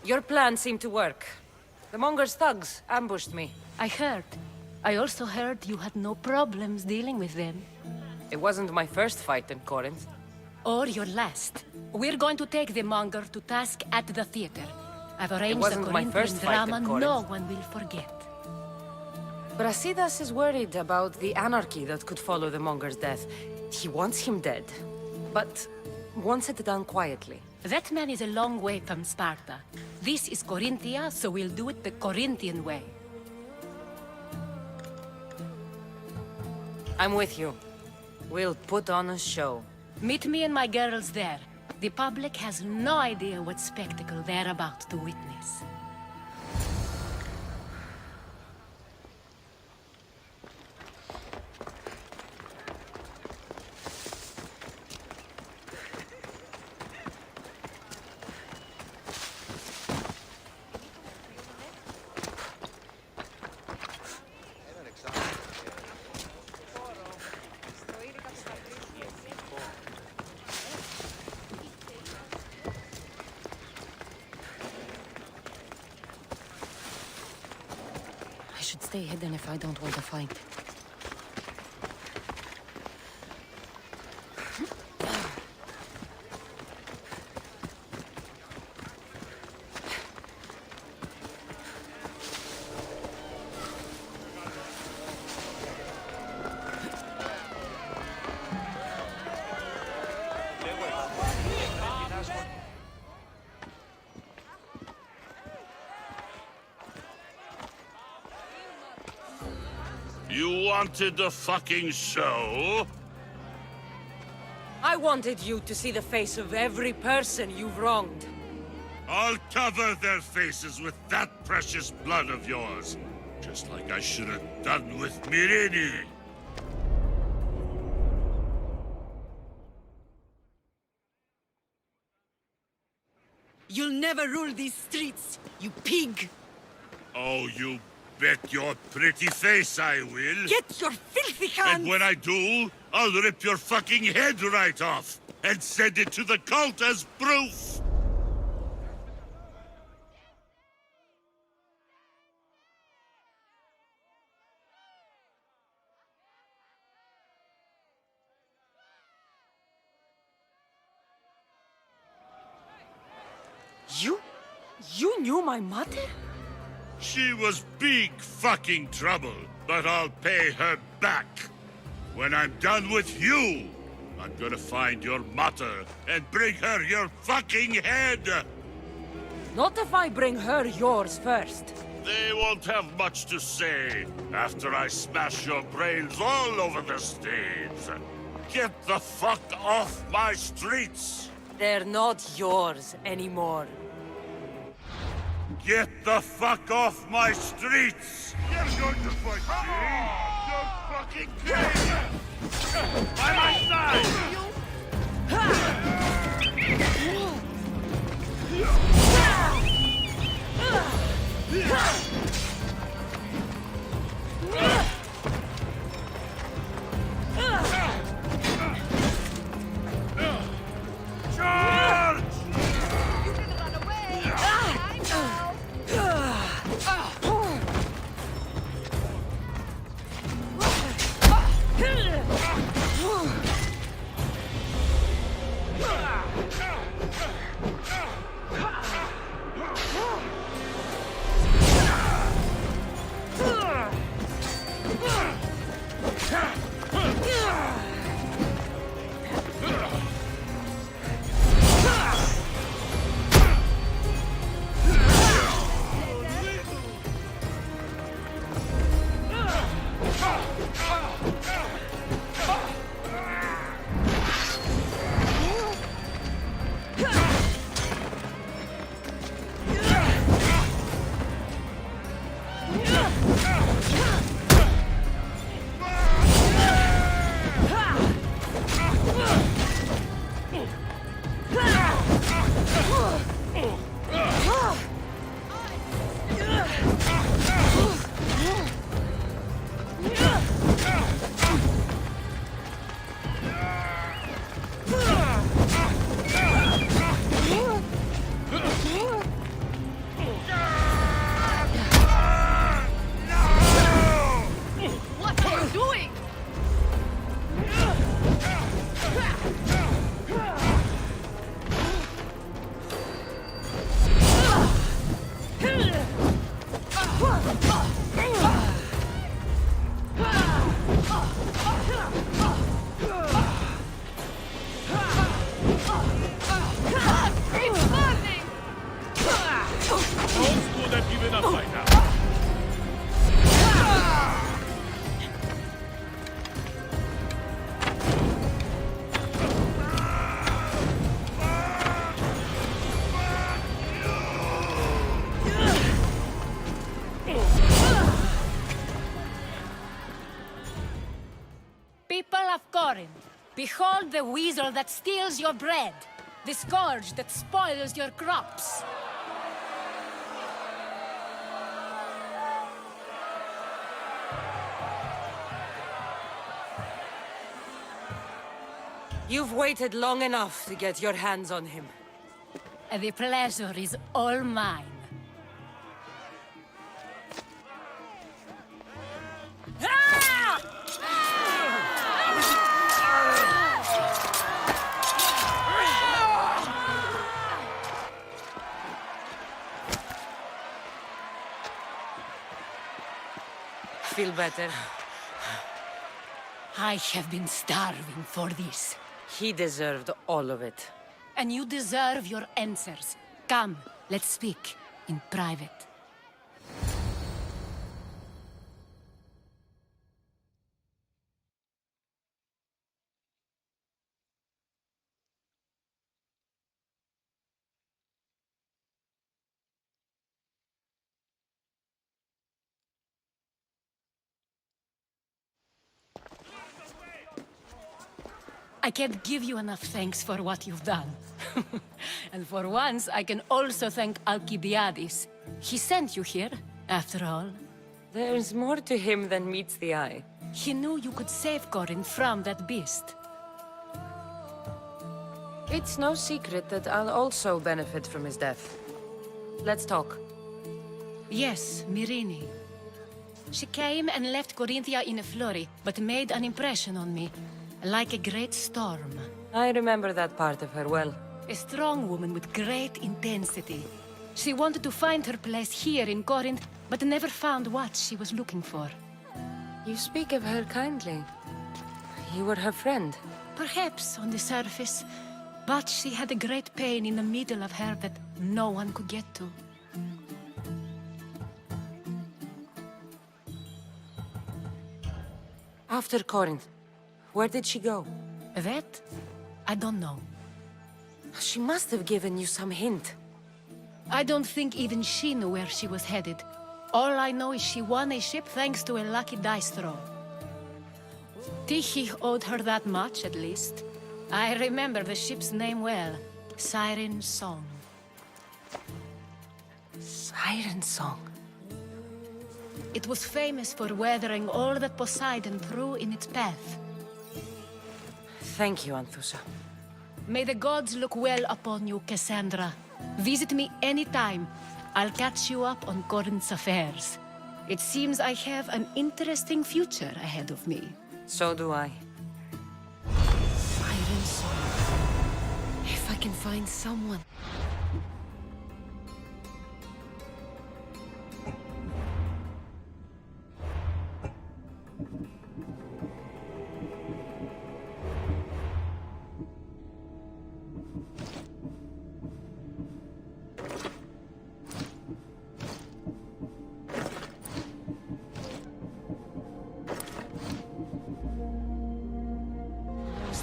Your plan seemed to work. The Monger's thugs ambushed me. I heard. I also heard you had no problems dealing with them. It wasn't my first fight in Corinth. Or your last. We're going to take the Monger to task at the theater. I've arranged a wasn't my Corinthian first fight in drama Corinth. no one will forget. Brasidas is worried about the anarchy that could follow the Monger's death. He wants him dead, but wants it done quietly. That man is a long way from Sparta. This is Corinthia, so we'll do it the Corinthian way. I'm with you. We'll put on a show. Meet me and my girls there. The public has no idea what spectacle they're about to witness. I should stay hidden if I don't want to fight. You wanted a fucking show? I wanted you to see the face of every person you've wronged. I'll cover their faces with that precious blood of yours. Just like I should have done with Mirini. You'll never rule these streets, you pig! Oh, you bet your pretty face I will. Get your filthy hands! And when I do, I'll rip your fucking head right off and send it to the cult as proof. You knew my mother? She was big fucking trouble, but I'll pay her back. When I'm done with you, I'm gonna find your mother and bring her your fucking head. Not if I bring her yours first. They won't have much to say after I smash your brains all over the stage. Get the fuck off my streets! They're not yours anymore. Get the fuck off my streets! You're going to fight me! You're fucking dead! By my side! Charge! You can run away! I know! Corinth. Behold the weasel that steals your bread, the scourge that spoils your crops. You've waited long enough to get your hands on him. The pleasure is all mine. Feel better? I have been starving for this. He deserved all of it. And you deserve your answers. Come, let's speak in private. I can't give you enough thanks for what you've done. And for once, I can also thank Alcibiades. He sent you here, after all. There's more to him than meets the eye. He knew you could save Corinth from that beast. It's no secret that I'll also benefit from his death. Let's talk. Yes, Myrine. She came and left Corinthia in a flurry, but made an impression on me, like a great storm. I remember that part of her well. A strong woman with great intensity. She wanted to find her place here in Corinth, but never found what she was looking for. You speak of her kindly. You were her friend. Perhaps on the surface, but she had a great pain in the middle of her that no one could get to. After Corinth, where did she go? That? I don't know. She must have given you some hint. I don't think even she knew where she was headed. All I know is she won a ship thanks to a lucky dice throw. Tyche owed her that much, at least. I remember the ship's name well. Siren Song. Siren Song. It was famous for weathering all that Poseidon threw in its path. Thank you, Anthusa. May the gods look well upon you, Cassandra. Visit me anytime. I'll catch you up on Corinth's affairs. It seems I have an interesting future ahead of me. So do I. Siren Song. If I can find someone.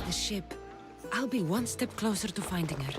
The ship. I'll be one step closer to finding her.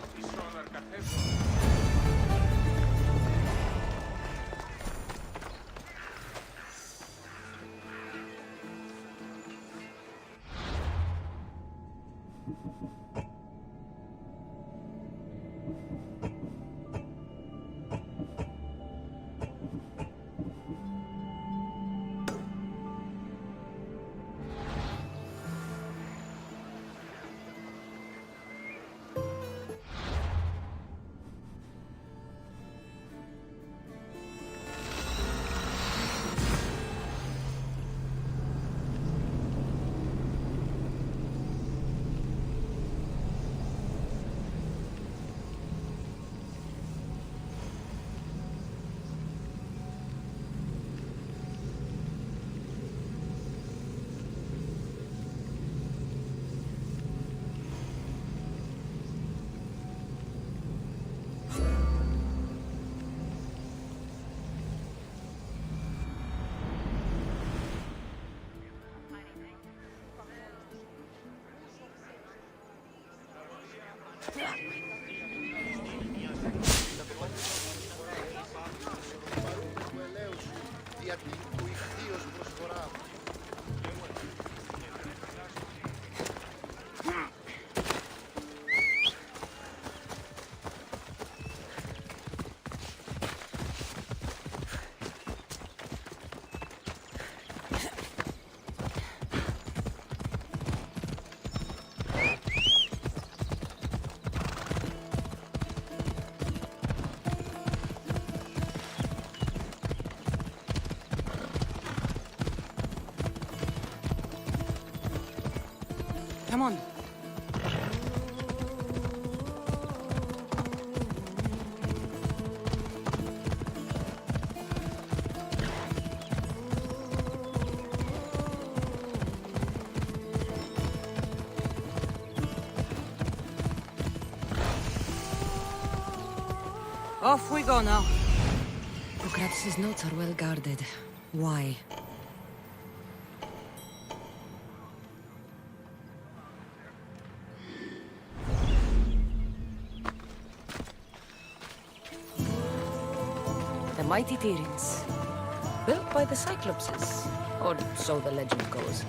Come on. Off we go now. Procrates' notes are well guarded. Why? The mighty Tyrants. Built by the Cyclopses. Or so the legend goes.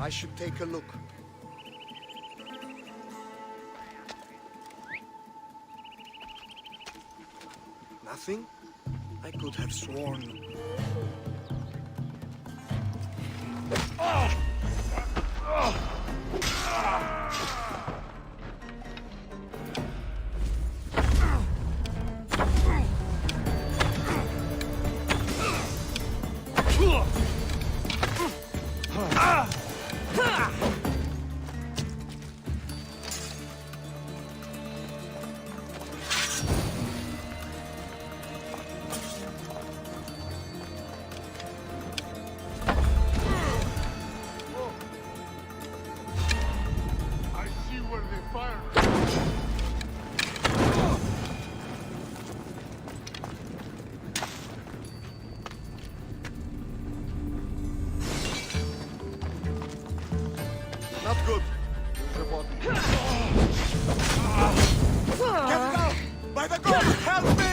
I should take a look. Nothing? I could have sworn. Not good. There's a body. Get it out! By the gods, help me!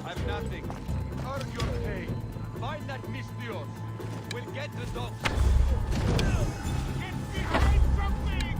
I've nothing. Earn your pay. Find that Mistios. We'll get the dogs. Get behind something!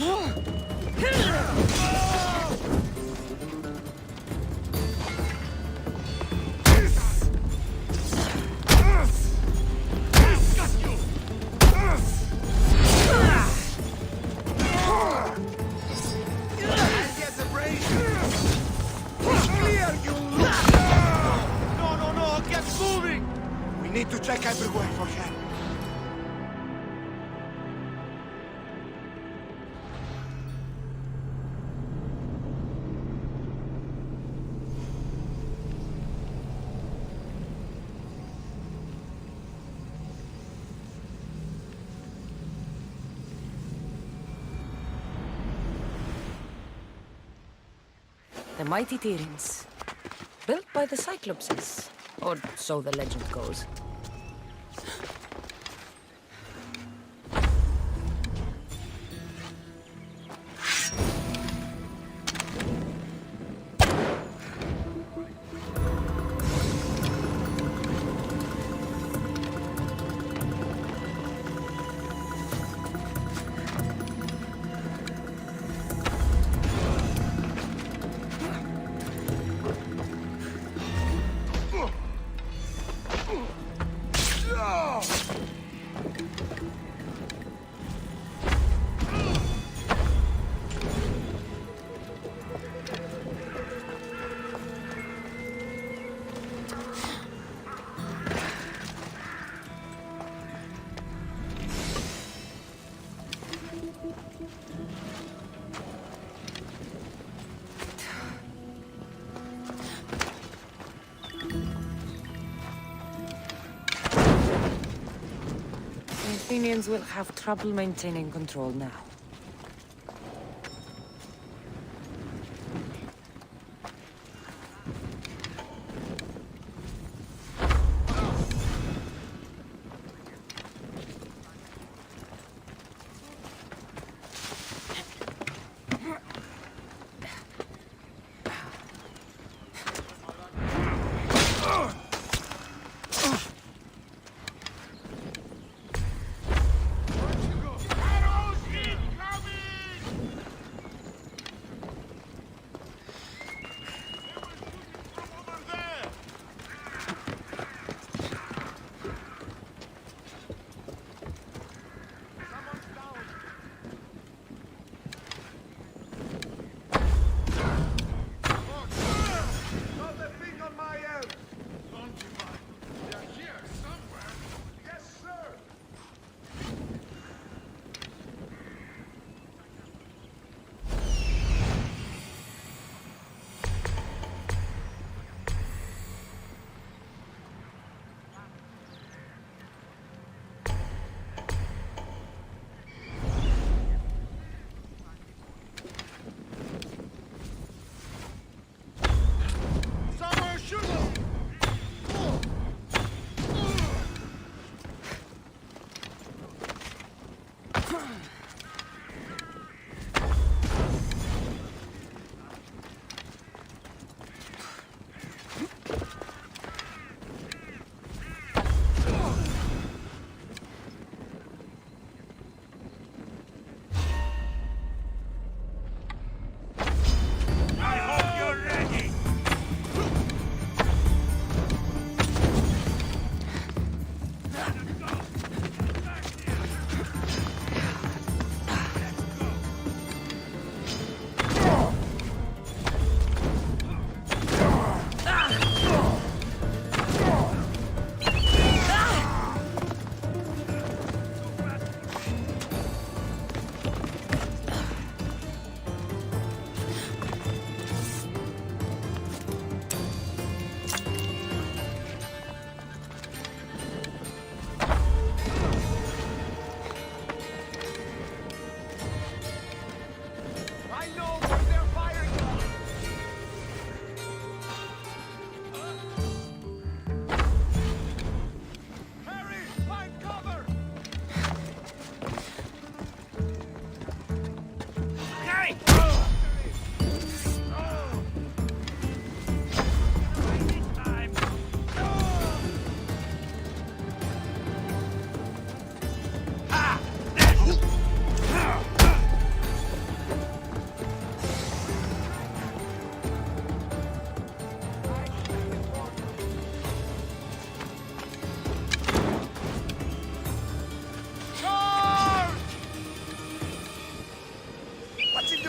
No, get moving! We need to check everywhere for help. The mighty Tyrins. Built by the Cyclopses. Or so the legend goes. The Athenians will have trouble maintaining control now.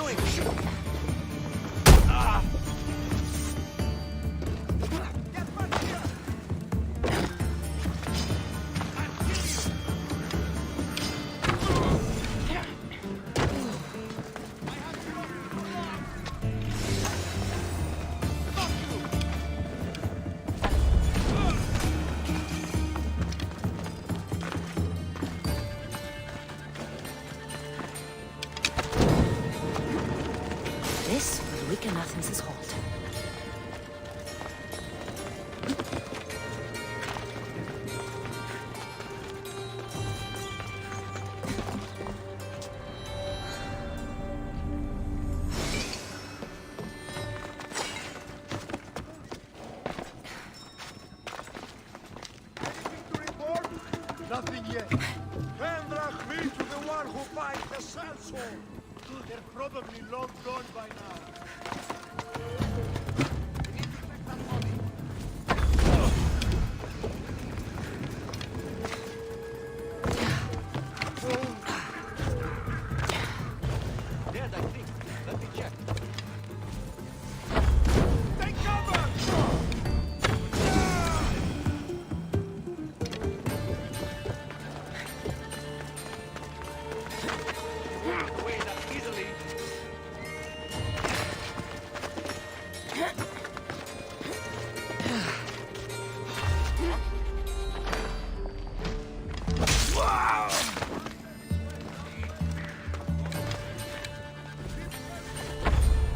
doing? Get back here! This will weaken Athens' hold. Anything to report? Nothing yet. Pendrach me to the one who finds the sandstorm. They're probably long gone by now. We need to take that money. Dead, I think. Let me check. Take cover! Away that easily.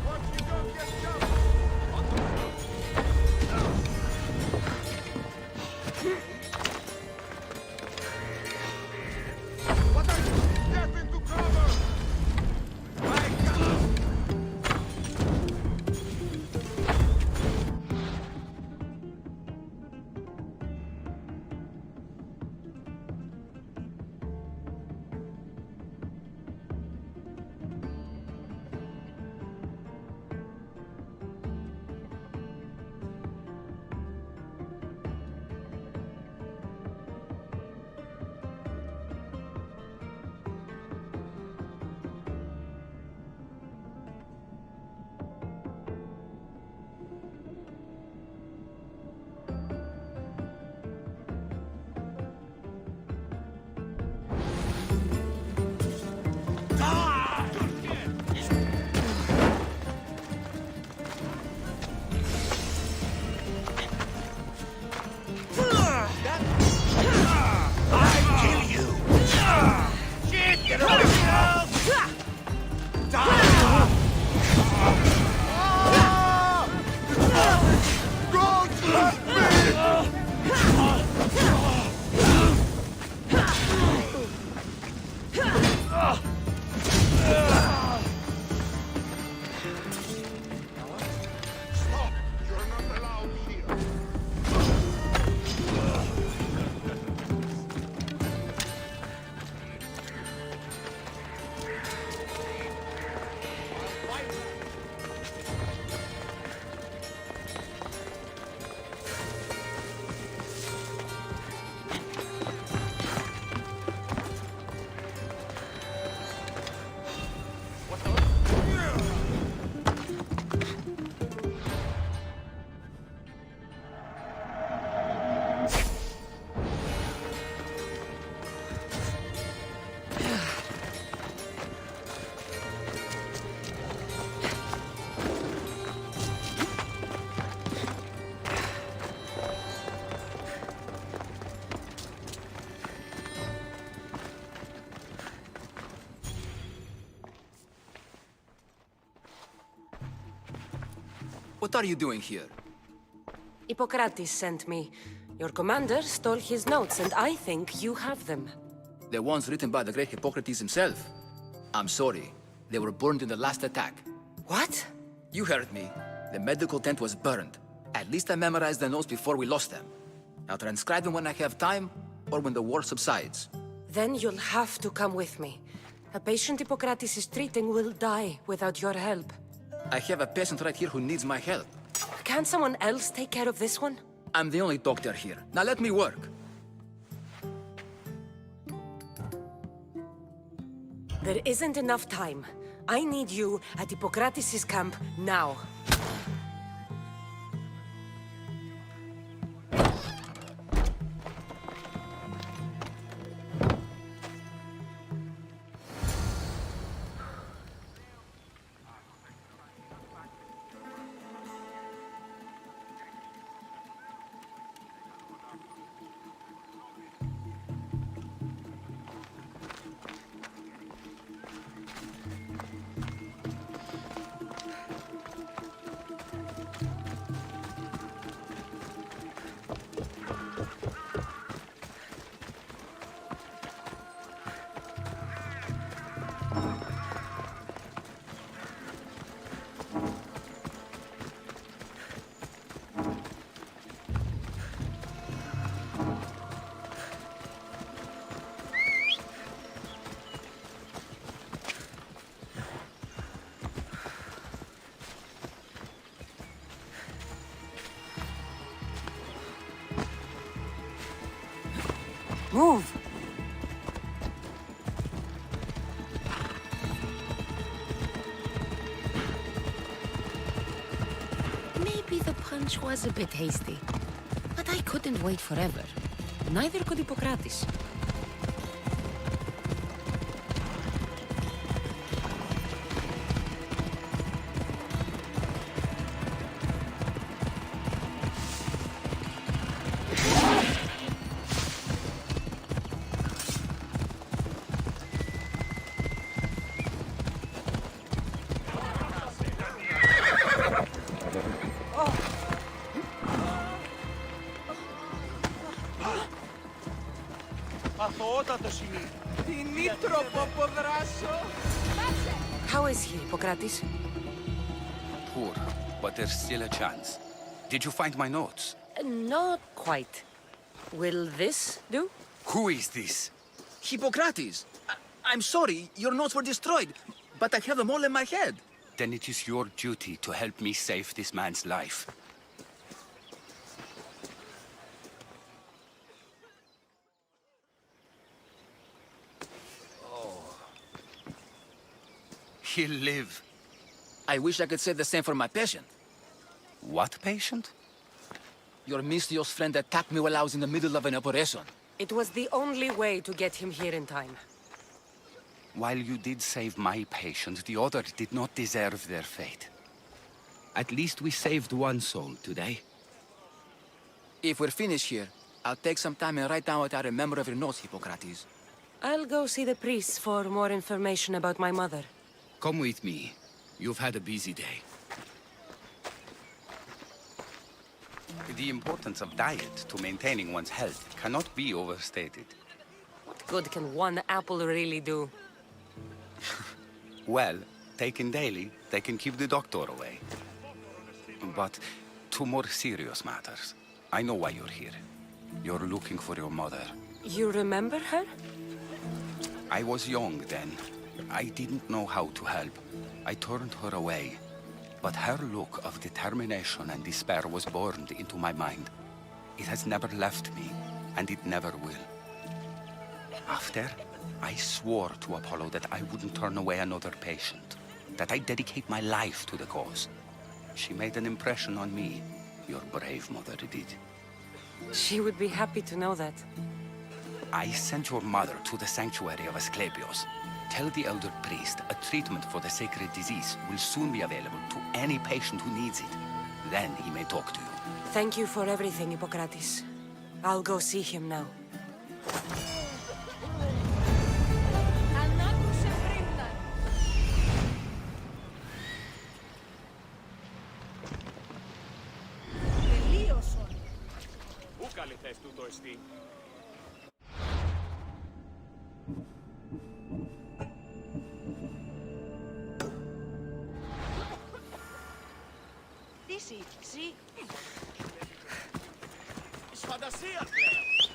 Watch you don't get jumped! What are you? Step into cover! My God! Don't hurt me! Stop! You're not allowed here. What are you doing here? Hippocrates sent me. Your commander stole his notes, and I think you have them. The ones written by the great Hippocrates himself? I'm sorry. They were burned in the last attack. What? You heard me. The medical tent was burned. At least I memorized the notes before we lost them. I'll transcribe them when I have time, or when the war subsides. Then you'll have to come with me. A patient Hippocrates is treating will die without your help. I have a patient right here who needs my help. Can't someone else take care of this one? I'm the only doctor here. Now let me work. There isn't enough time. I need you at Hippocrates' camp now. Move! Maybe the punch was a bit hasty. But I couldn't wait forever. Neither could Hippocrates. Αθωότατος είναι. Τι τρόπο αποδράσω. How is he, Hippocrates? Poor, but there's still a chance. Did you find my notes? Not quite. Will this do? Who is this? Hippocrates! I'm sorry, your notes were destroyed, but I have them all in my head. Then it is your duty to help me save this man's life. He'll live. I wish I could say the same for my patient. What patient? Your mysterious friend attacked me while I was in the middle of an operation. It was the only way to get him here in time. While you did save my patient, the other did not deserve their fate. At least we saved one soul today. If we're finished here, I'll take some time and write down what I remember of your notes, Hippocrates. I'll go see the priest for more information about my mother. Come with me. You've had a busy day. The importance of diet to maintaining one's health cannot be overstated. What good can one apple really do? Well, taken daily, they can keep the doctor away. But to more serious matters, I know why you're here. You're looking for your mother. You remember her? I was young then. I didn't know how to help. I turned her away. But her look of determination and despair was burned into my mind. It has never left me, and it never will. After, I swore to Apollo that I wouldn't turn away another patient, that I'd dedicate my life to the cause. She made an impression on me. Your brave mother did. She would be happy to know that. I sent your mother to the sanctuary of Asclepios. Tell the elder priest a treatment for the sacred disease will soon be available to any patient who needs it. Then he may talk to you. Thank you for everything, Hippocrates. I'll go see him now. Πού καλή θες τούτο εστί. Odyssey, see? Της φαντασίας, λέω.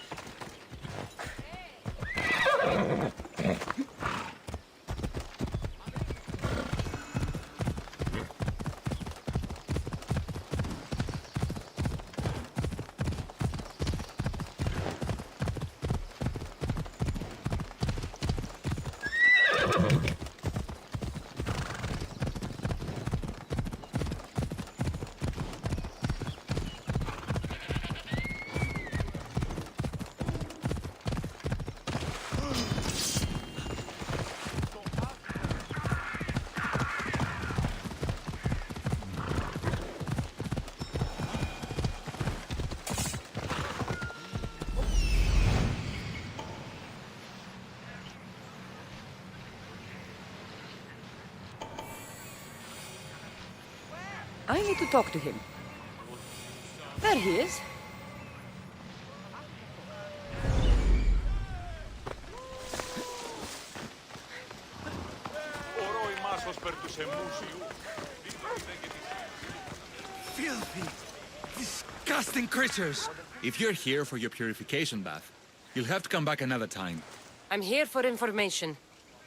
I need to talk to him. There he is. Filthy, disgusting creatures! If you're here for your purification bath, you'll have to come back another time. I'm here for information.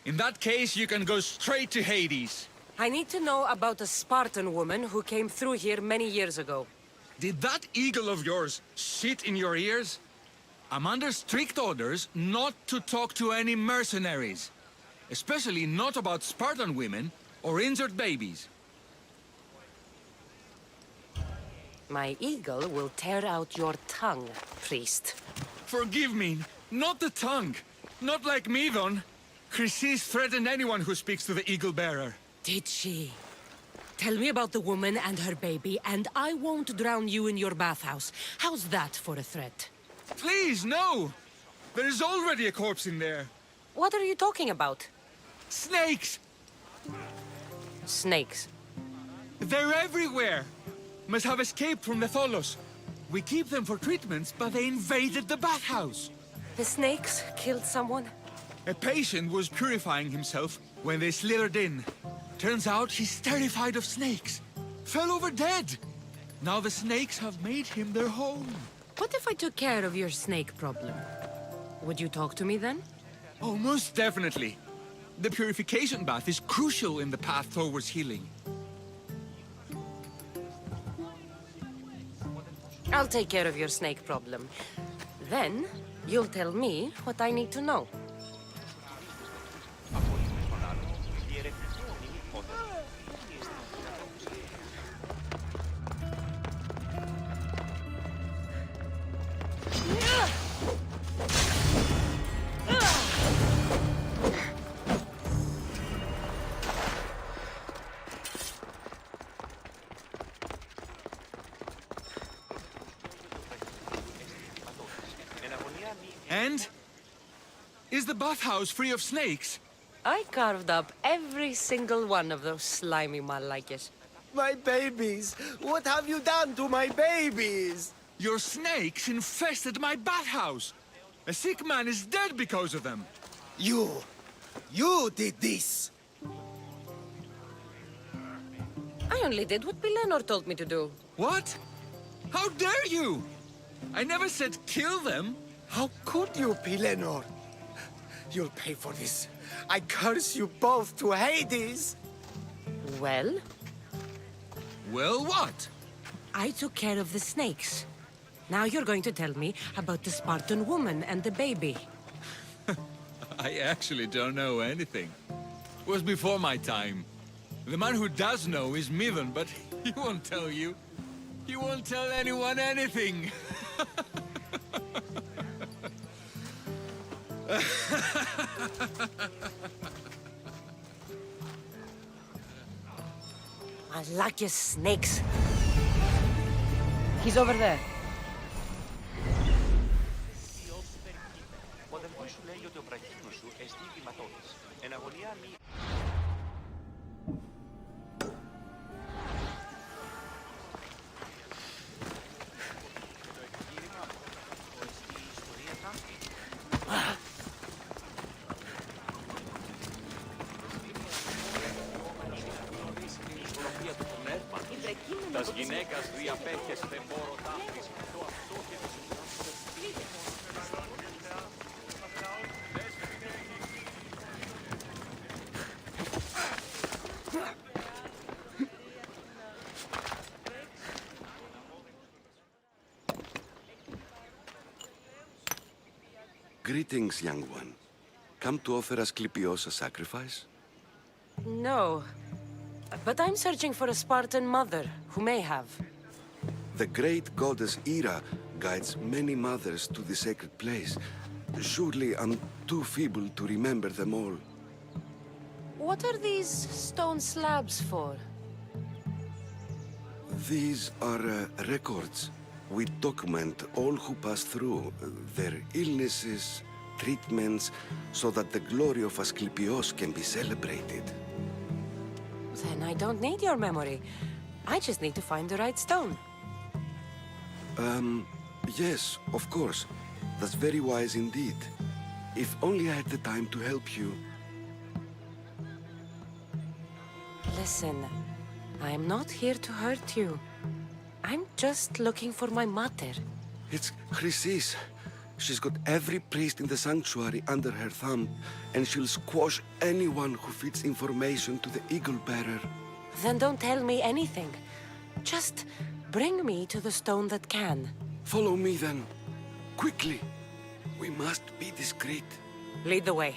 In that case, you can go straight to Hades. I need to know about a Spartan woman who came through here many years ago. Did that eagle of yours shit in your ears? I'm under strict orders not to talk to any mercenaries. Especially not about Spartan women or injured babies. My eagle will tear out your tongue, priest. Forgive me, not the tongue. Not like Midon. Chrysis threatened anyone who speaks to the eagle bearer. Did she? Tell me about the woman and her baby, and I won't drown you in your bathhouse. How's that for a threat? Please, no! There is already a corpse in there. What are you talking about? Snakes! Snakes. They're everywhere! Must have escaped from the Tholos. We keep them for treatments, but they invaded the bathhouse. The snakes killed someone? A patient was purifying himself when they slithered in. Turns out he's terrified of snakes. Fell over dead. Now the snakes have made him their home. What if I took care of your snake problem? Would you talk to me then? Oh, most definitely. The purification bath is crucial in the path towards healing. I'll take care of your snake problem. Then, you'll tell me what I need to know. And? Is the bathhouse free of snakes? I carved up every single one of those slimy malakes. My babies! What have you done to my babies? Your snakes infested my bathhouse. A sick man is dead because of them. You did this! I only did what Pilenor told me to do. What? How dare you? I never said kill them. How could you, Pilenor? You'll pay for this. I curse you both to Hades! Well? Well, what? I took care of the snakes. Now you're going to tell me about the Spartan woman and the baby. I actually don't know anything. It was before my time. The man who does know is Midon, but he won't tell you. He won't tell anyone anything. Malakes snakes. He's over there. Τας γυναίκας διαπέχεστε μόρωτα χρησιμητό αυτό και Greetings, young one. Come to offer Asclepios a sacrifice? No. But I'm searching for a Spartan mother who may have. The great goddess Ira guides many mothers to the sacred place. Surely I'm too feeble to remember them all. What are these stone slabs for? These are records. We document all who pass through, their illnesses, treatments, so that the glory of Asclepios can be celebrated. Then I don't need your memory. I just need to find the right stone. Yes, of course. That's very wise indeed. If only I had the time to help you. Listen, I'm not here to hurt you. I'm just looking for my mother. It's Chrysis. She's got every priest in the sanctuary under her thumb, and she'll squash anyone who feeds information to the Eagle Bearer. Then don't tell me anything. Just bring me to the stone that can. Follow me then. Quickly. We must be discreet. Lead the way.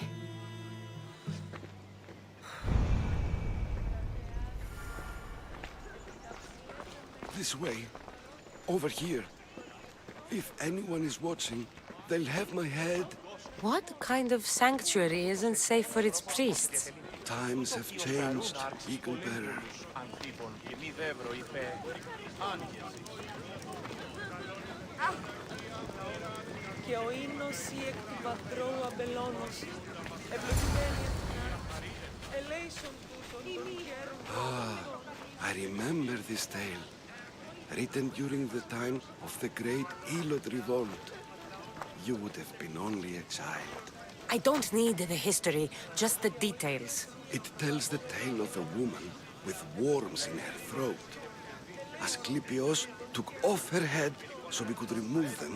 This way. Over here. If anyone is watching, they'll have my head. What kind of sanctuary isn't safe for its priests? Times have changed, Eagle Bearer. Και ο ύμνος ή εκ του πατρώου αμπελώνος, ευλογημένη ελέησον τούτον των γέρων. I remember this tale. Written during the time of the Great Elot Revolt. You would have been only a child. I don't need the history, just the details. It tells the tale of a woman with worms in her throat. Asclepios took off her head so we could remove them,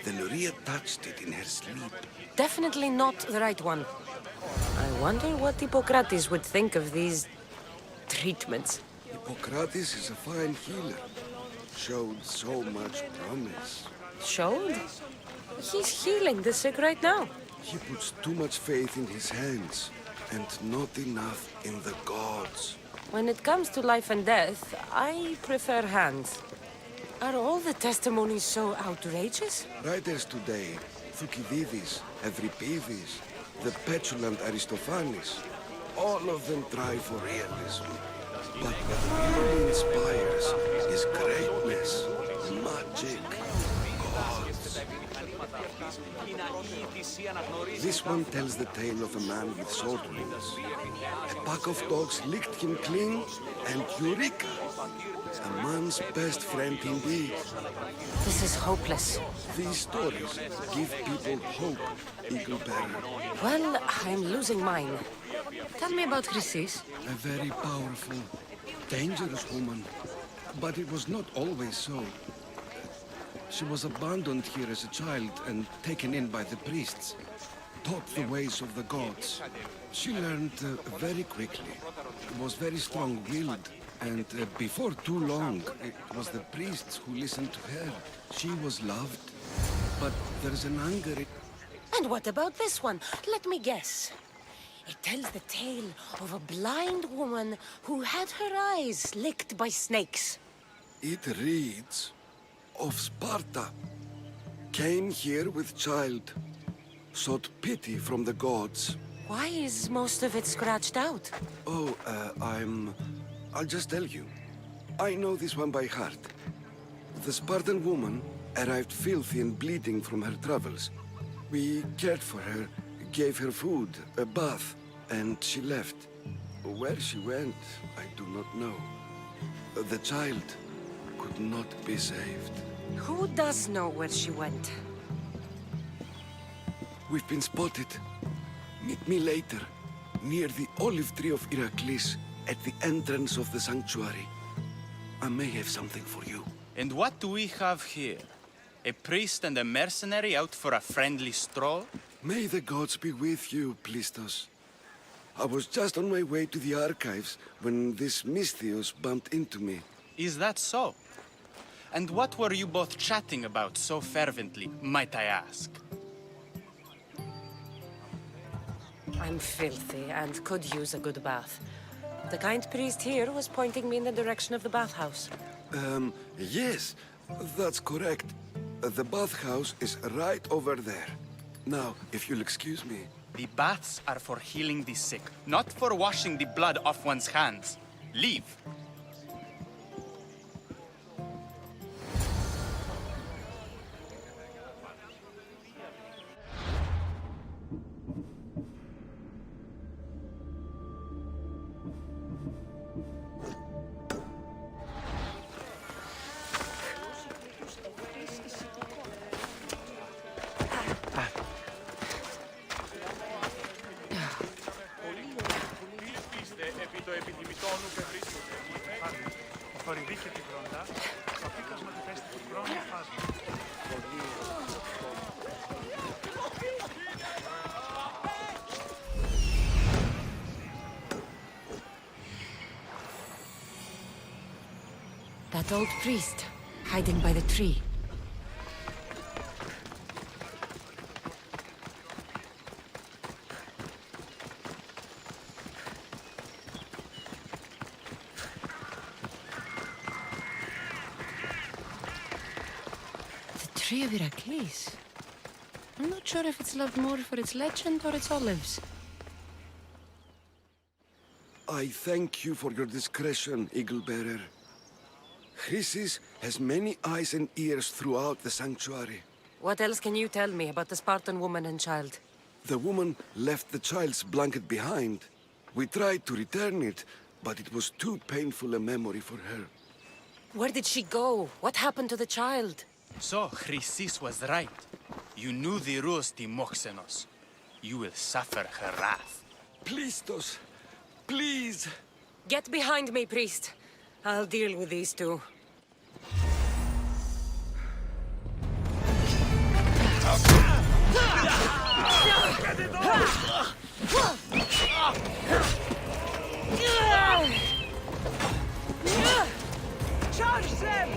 then reattached it in her sleep. Definitely not the right one. I wonder what Hippocrates would think of these treatments. Hippocrates is a fine healer. Showed so much promise. Showed? He's healing the sick right now. He puts too much faith in his hands, and not enough in the gods. When it comes to life and death, I prefer hands. Are all the testimonies so outrageous? Writers today, Thucydides, Euripides, the petulant Aristophanes, all of them try for realism. But what really inspires is greatness, magic, gods. This one tells the tale of a man with sword wounds. A pack of dogs licked him clean, and Eureka! A man's best friend indeed. This is hopeless. These stories give people hope, Eagle Bearer. Well, I'm losing mine. Tell me about Chrysis. A very powerful, dangerous woman. But it was not always so. She was abandoned here as a child and taken in by the priests. Taught the ways of the gods. She learned very quickly. Was very strong-willed. And before too long, it was the priests who listened to her. She was loved. But there's an anger... And what about this one? Let me guess. It tells the tale of a blind woman who had her eyes licked by snakes. It reads of Sparta. Came here with child. Sought pity from the gods. Why is most of it scratched out? Oh, I'll just tell you. I know this one by heart. The Spartan woman arrived filthy and bleeding from her travels. We cared for her, gave her food, a bath, and she left. Where she went, I do not know. The child could not be saved. Who does know where she went? We've been spotted. Meet me later, near the olive tree of Iraklis, at the entrance of the sanctuary. I may have something for you. And what do we have here? A priest and a mercenary out for a friendly stroll? May the gods be with you, Plistos. I was just on my way to the archives when this Misthios bumped into me. Is that so? And what were you both chatting about so fervently, might I ask? I'm filthy and could use a good bath. The kind priest here was pointing me in the direction of the bathhouse. Yes, that's correct. The bathhouse is right over there. Now, if you'll excuse me. The baths are for healing the sick, not for washing the blood off one's hands. Leave. That old priest, hiding by the tree. The Tree of Iraklis. I'm not sure if it's loved more for its legend or its olives. I thank you for your discretion, Eagle-bearer. Chrysis has many eyes and ears throughout the sanctuary. What else can you tell me about the Spartan woman and child? The woman left the child's blanket behind. We tried to return it, but it was too painful a memory for her. Where did she go? What happened to the child? So, Chrysis was right. You knew the rules, Timoxenos. You will suffer her wrath. Plistos, please! Get behind me, priest. I'll deal with these two. Charge them!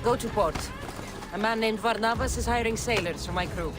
Go to port. A man named Varnavas is hiring sailors for my crew.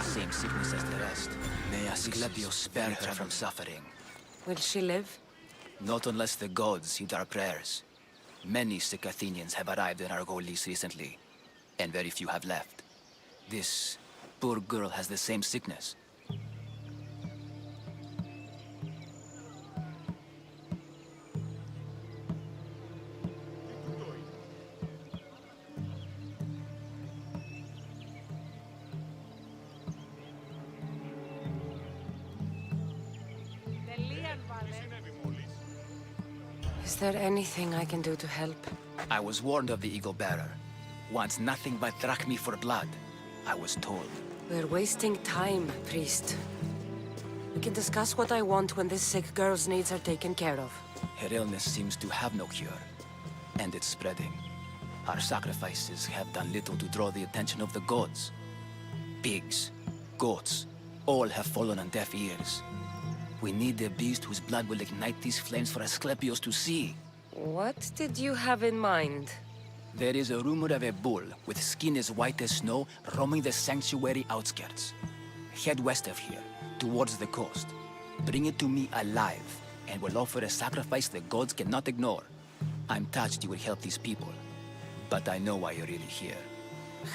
Same sickness as the rest. May Asclepius spare her from suffering. Will she live? Not unless the gods heed our prayers. Many sick Athenians have arrived in Argolis recently, and very few have left. This poor girl has the same sickness. Is there anything I can do to help? I was warned of the Eagle Bearer. Wants nothing but drachmi for blood, I was told. We're wasting time, priest. We can discuss what I want when this sick girl's needs are taken care of. Her illness seems to have no cure, and it's spreading. Our sacrifices have done little to draw the attention of the gods. Pigs, goats, all have fallen on deaf ears. We need a beast whose blood will ignite these flames for Asclepios to see. What did you have in mind? There is a rumor of a bull with skin as white as snow roaming the sanctuary outskirts. Head west of here, towards the coast. Bring it to me alive, and we'll offer a sacrifice the gods cannot ignore. I'm touched you will help these people, but I know why you're really here.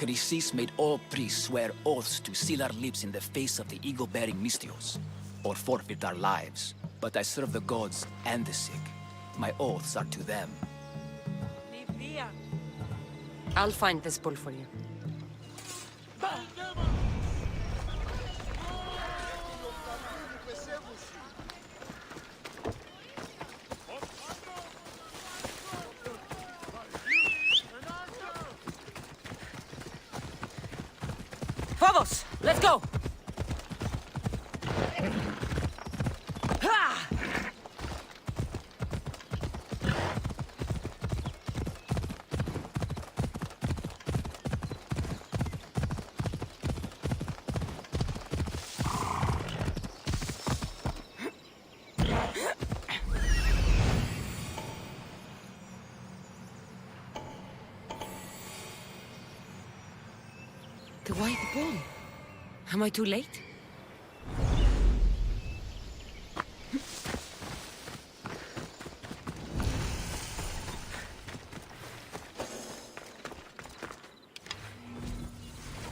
Chrysis made all priests swear oaths to seal our lips in the face of the eagle-bearing Mystios, or forfeit our lives. But I serve the gods and the sick. My oaths are to them. I'll find this bull for you. Phobos, let's go! Ha! The white bull. Am I too late?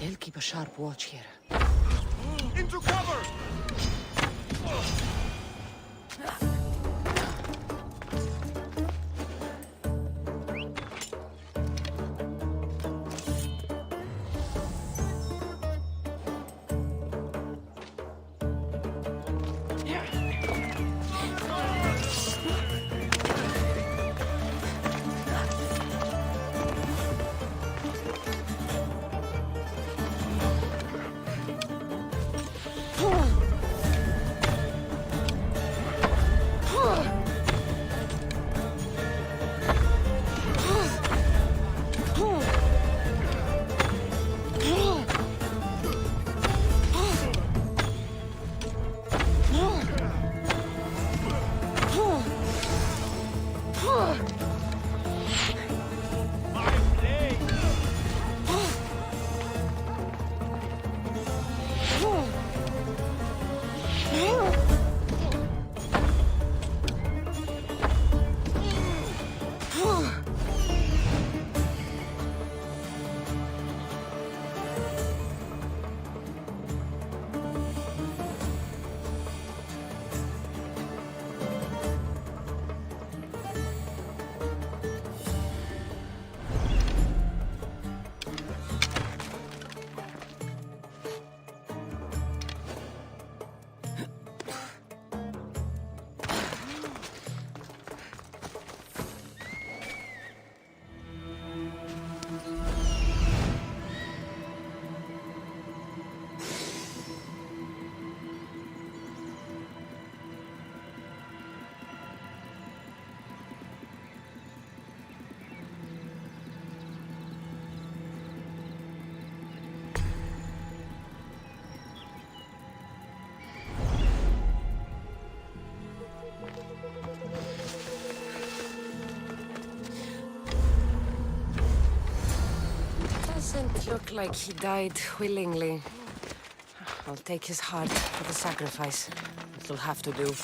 I'll keep a sharp watch here. Into cover! Doesn't look like he died willingly. I'll take his heart for the sacrifice. It'll have to do.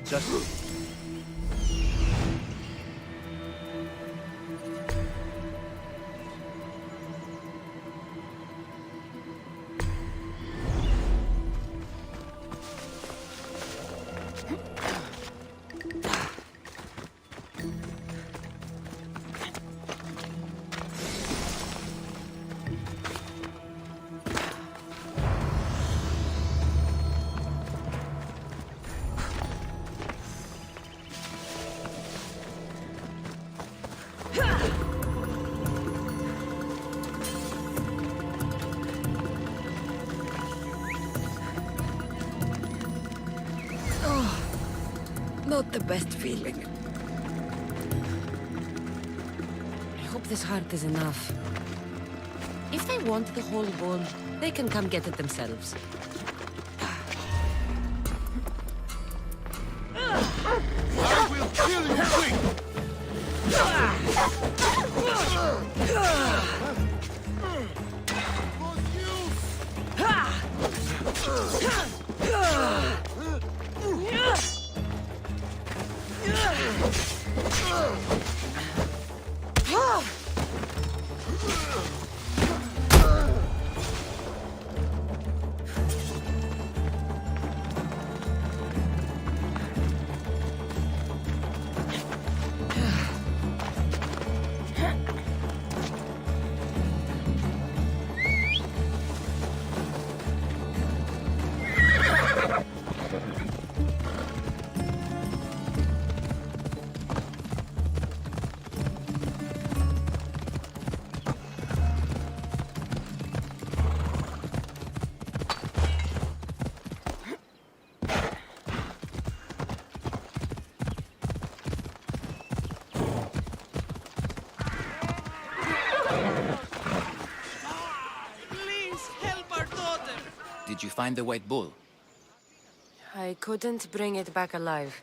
Just... not the best feeling. I hope this heart is enough. If they want the whole bowl, they can come get it themselves. I will kill you quick! Did you find the white bull? I couldn't bring it back alive.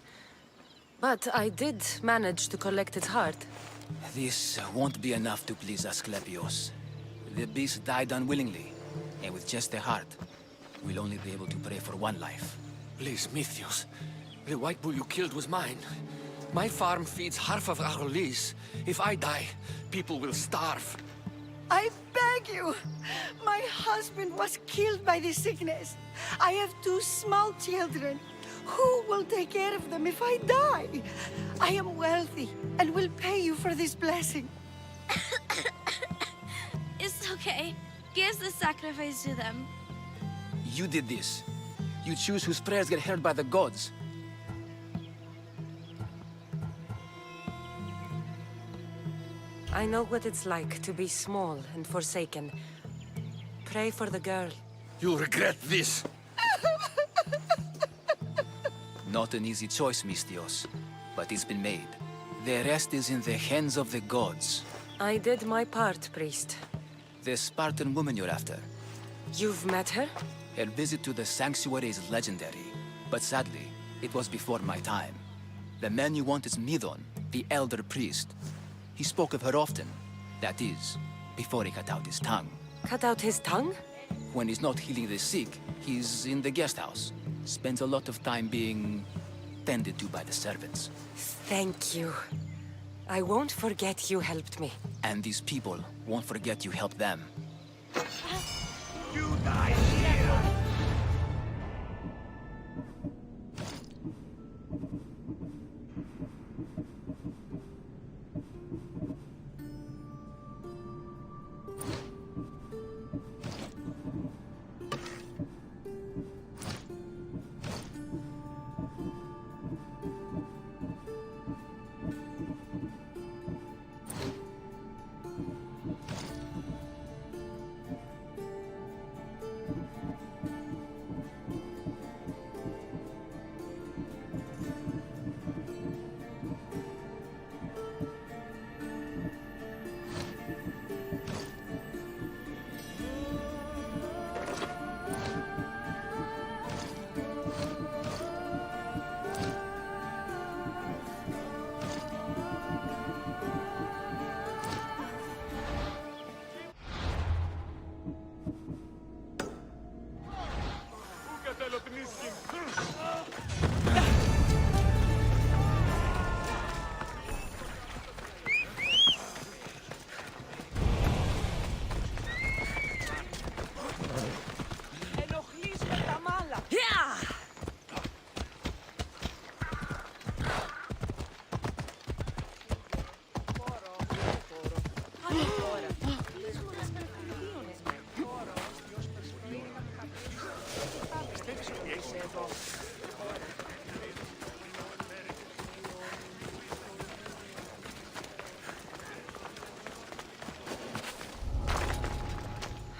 But I did manage to collect its heart. This won't be enough to please Asclepios. The beast died unwillingly, and with just the heart, we'll only be able to pray for one life. Please, Mythios. The white bull you killed was mine. My farm feeds half of Arolis. If I die, people will starve. I beg you! My husband was killed by this sickness. I have 2 small children. Who will take care of them if I die? I am wealthy and will pay you for this blessing. It's okay. Give the sacrifice to them. You did this. You choose whose prayers get heard by the gods. I know what it's like to be small and forsaken. Pray for the girl. You'll regret this. Not an easy choice, Mystios, but it's been made. The rest is in the hands of the gods. I did my part, priest. The Spartan woman you're after. You've met her? Her visit to the sanctuary is legendary, but sadly, it was before my time. The man you want is Midon, the elder priest. He spoke of her often. That is, before he cut out his tongue. Cut out his tongue? When he's not healing the sick, he's in the guest house. Spends a lot of time being tended to by the servants. Thank you. I won't forget you helped me. And these people won't forget you helped them. You die here!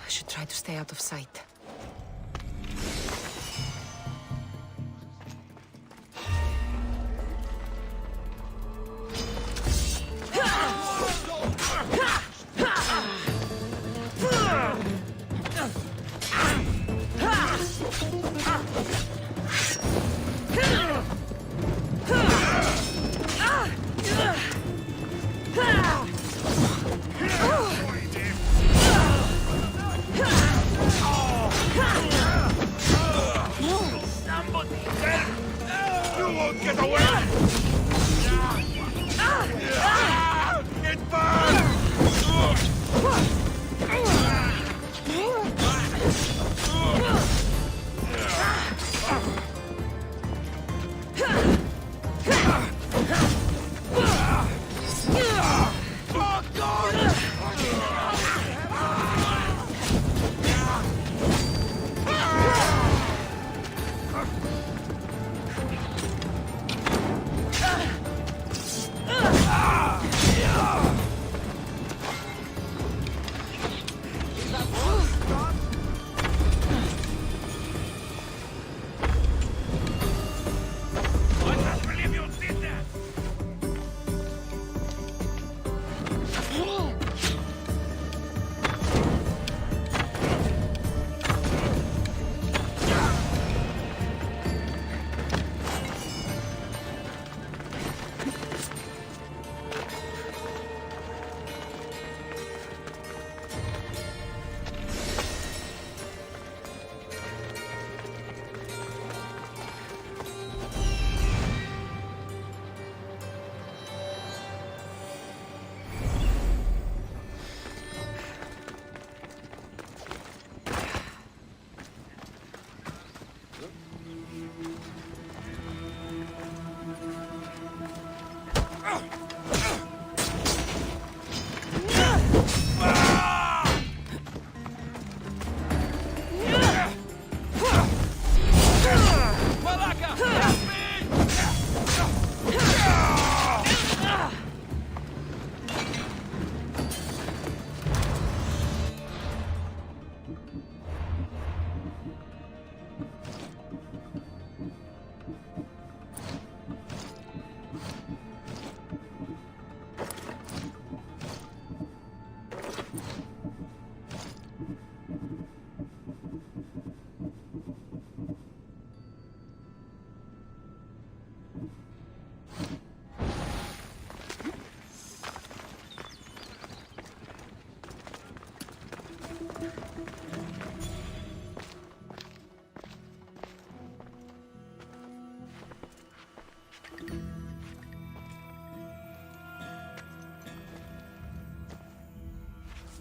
I should try to stay out of sight.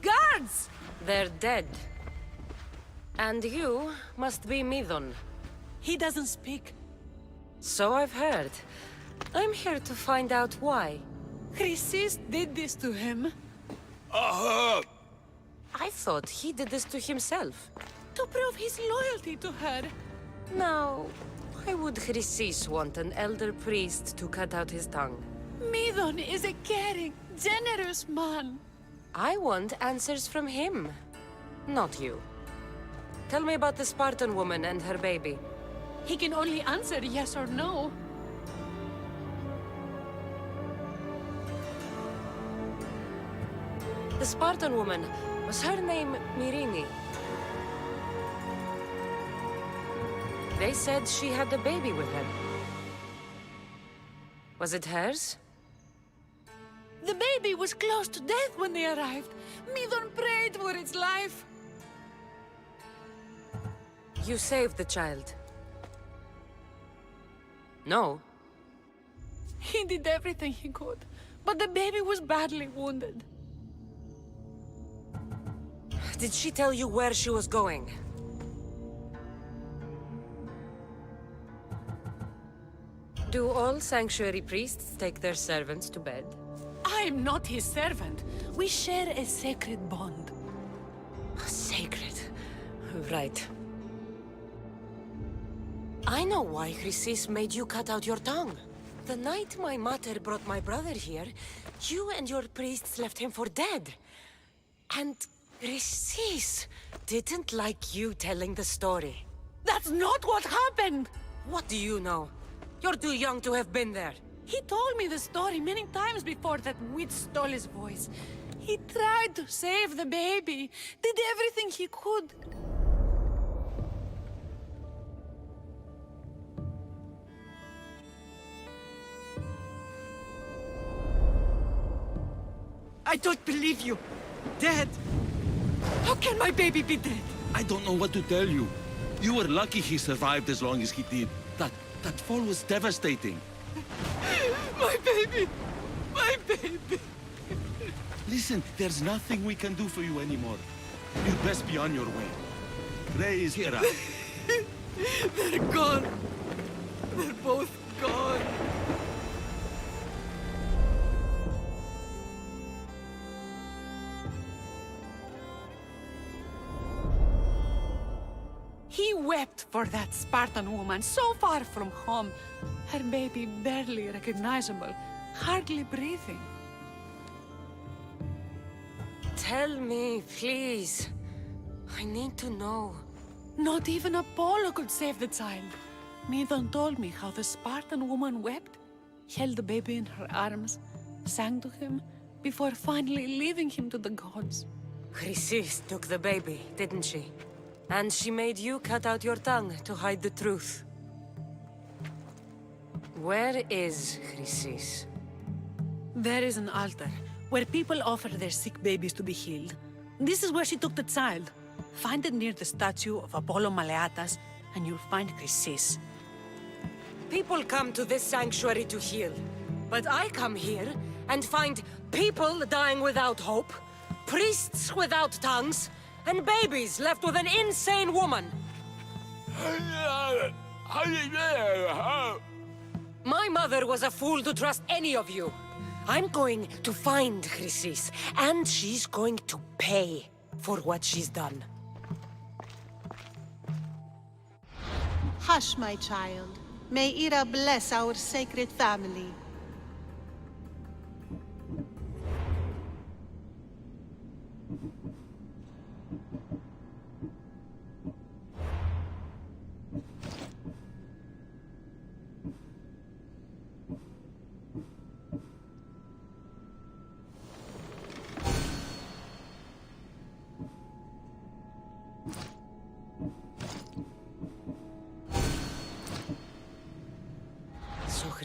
Guards! They're dead. And you must be Midon. He doesn't speak. So I've heard. I'm here to find out why. Chrysis did this to him. I thought he did this to himself. To prove his loyalty to her. Now, why would Chrysis want an elder priest to cut out his tongue? Midon is a caring, generous man. I want answers from him, not you. Tell me about the Spartan woman and her baby. He can only answer yes or no. The Spartan woman, was her name Mirini? They said she had a baby with her. Was it hers? The baby was close to death when they arrived. Midon prayed for its life. You saved the child. No. He did everything he could, but the baby was badly wounded. Did she tell you where she was going? Do all sanctuary priests take their servants to bed? I am not his servant. We share a sacred bond. Sacred. Right. I know why Chrysis made you cut out your tongue. The night my mother brought my brother here, you and your priests left him for dead. And Chrysis didn't like you telling the story. That's not what happened! What do you know? You're too young to have been there. He told me the story many times before that witch stole his voice. He tried to save the baby, did everything he could. I don't believe you. Dead. How can my baby be dead? I don't know what to tell you. You were lucky he survived as long as he did. That fall was devastating. My baby! My baby! Listen, there's nothing we can do for you anymore. You'd best be on your way. Ray is here. They're gone. They're both gone. He wept for that Spartan woman so far from home. Her baby barely recognizable, hardly breathing. Tell me, please. I need to know. Not even Apollo could save the child. Midon told me how the Spartan woman wept, held the baby in her arms, sang to him, before finally leaving him to the gods. Chrysis took the baby, didn't she? And she made you cut out your tongue to hide the truth. Where is Chrysis? There is an altar, where people offer their sick babies to be healed. This is where she took the child. Find it near the statue of Apollo Maleatas, and you'll find Chrysis. People come to this sanctuary to heal. But I come here and find people dying without hope, priests without tongues, and babies left with an insane woman. My mother was a fool to trust any of you. I'm going to find Chrysis, and she's going to pay for what she's done. Hush, my child. May Ira bless our sacred family.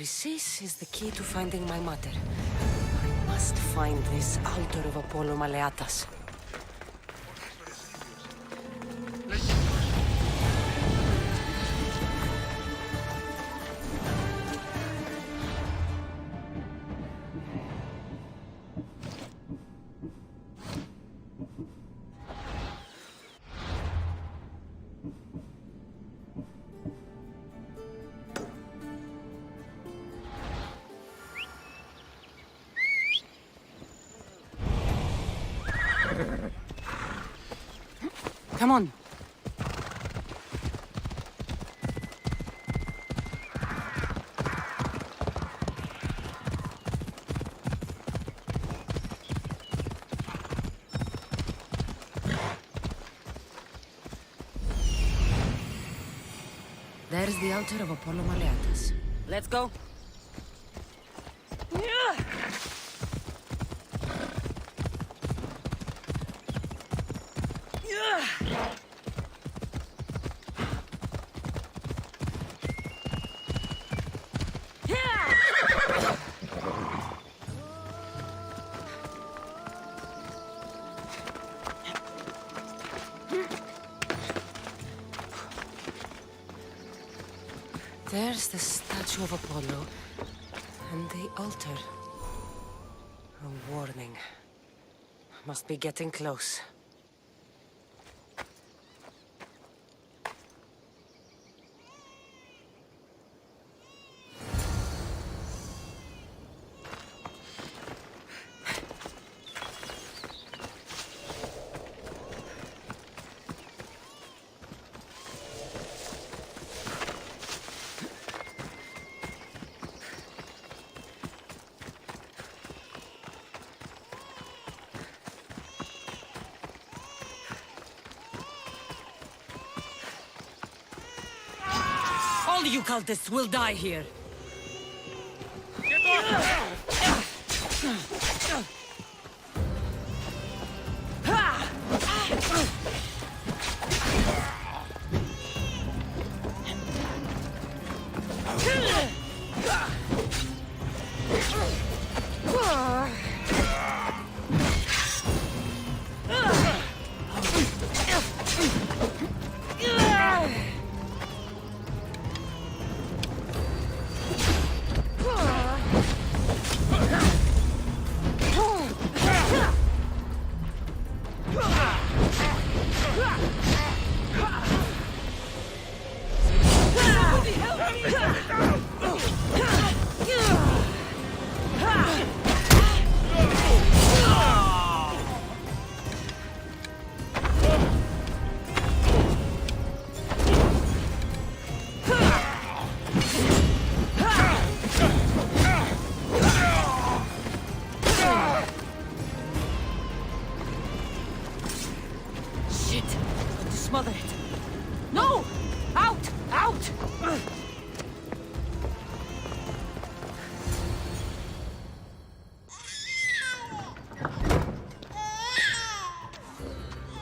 Chrysis is the key to finding my mother. I must find this altar of Apollo Maleatas. Come on. There's the altar of Apollo Maleatas. Let's go. There's the statue of Apollo, and the altar. A warning. Must be getting close. All you cultists will die here. Smother it. No! Out! Out!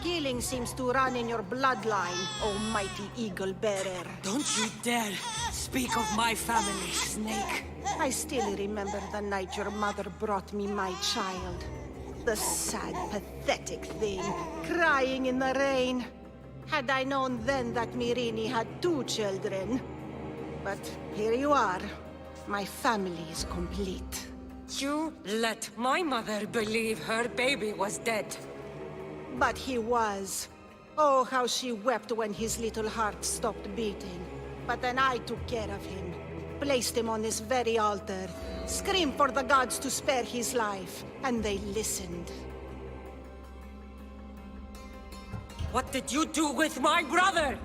Killing seems to run in your bloodline, oh mighty eagle bearer. Don't you dare speak of my family, Snake. I still remember the night your mother brought me my child. The sad, pathetic thing, crying in the rain. Had I known then that Myrini had 2 children. But here you are. My family is complete. You let my mother believe her baby was dead. But he was. Oh, how she wept when his little heart stopped beating. But then I took care of him. Placed him on this very altar. Screamed for the gods to spare his life. And they listened. What did you do with my brother?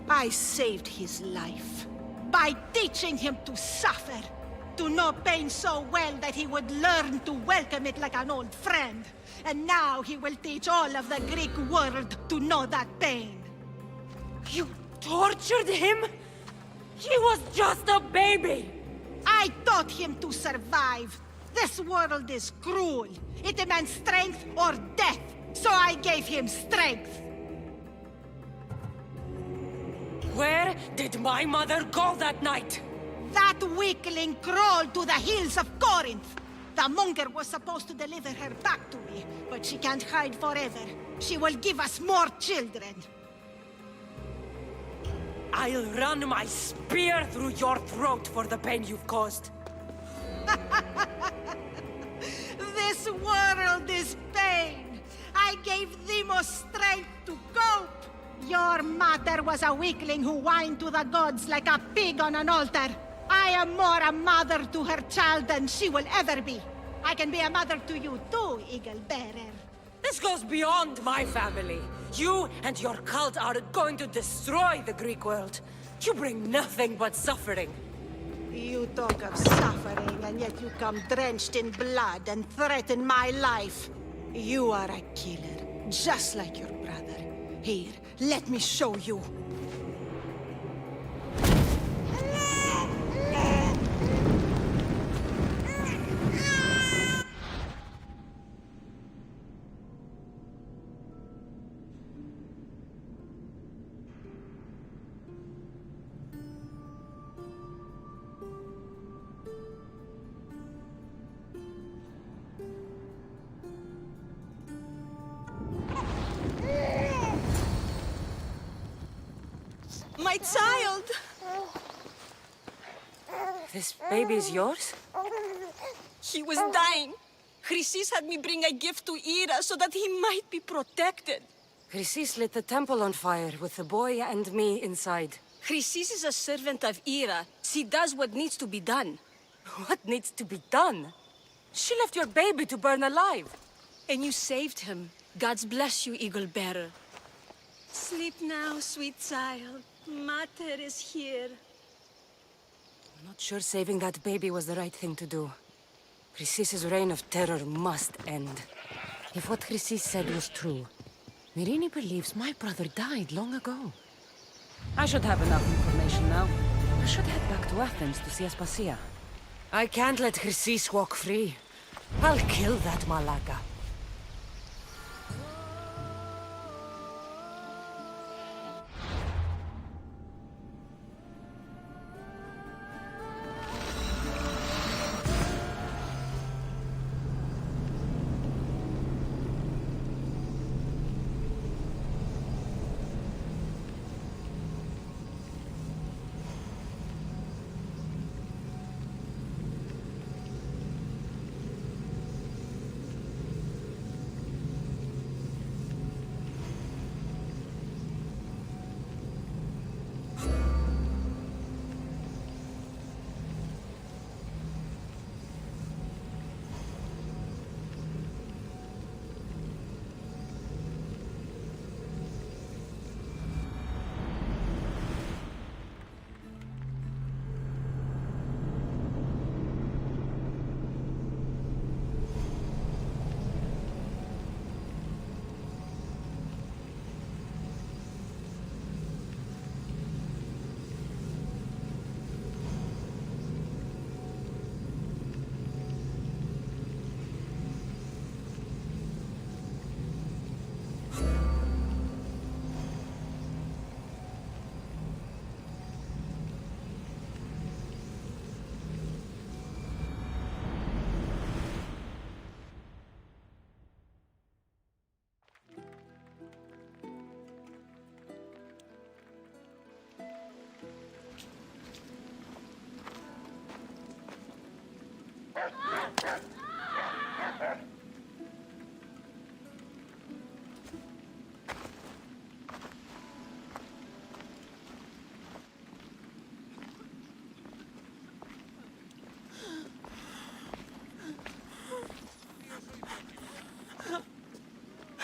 I saved his life. By teaching him to suffer. To know pain so well that he would learn to welcome it like an old friend. And now he will teach all of the Greek world to know that pain. You tortured him? He was just a baby! I taught him to survive. This world is cruel. It demands strength or death. So I gave him strength. Where did my mother go that night? That weakling crawled to the hills of Corinth. The monger was supposed to deliver her back to me, but she can't hide forever. She will give us more children. I'll run my spear through your throat for the pain you've caused. This world is pain. I gave Demos strength to cope. Your mother was a weakling who whined to the gods like a pig on an altar. I am more a mother to her child than she will ever be. I can be a mother to you too, Eagle Bearer. This goes beyond my family. You and your cult are going to destroy the Greek world. You bring nothing but suffering. You talk of suffering, and yet you come drenched in blood and threaten my life. You are a killer, just like your brother. Here, let me show you. My child! This baby is yours? He was dying. Chrysis had me bring a gift to Ira so that he might be protected. Chrysis lit the temple on fire with the boy and me inside. Chrysis is a servant of Ira. She does what needs to be done. What needs to be done? She left your baby to burn alive. And you saved him. God's bless you, Eagle Bearer. Sleep now, sweet child. Mater is here. I'm not sure saving that baby was the right thing to do. Chrysis' reign of terror must end. If what Chrysis said was true, Myrine believes my brother died long ago. I should have enough information now. I should head back to Athens to see Aspasia. I can't let Chrysis walk free. I'll kill that Malaka.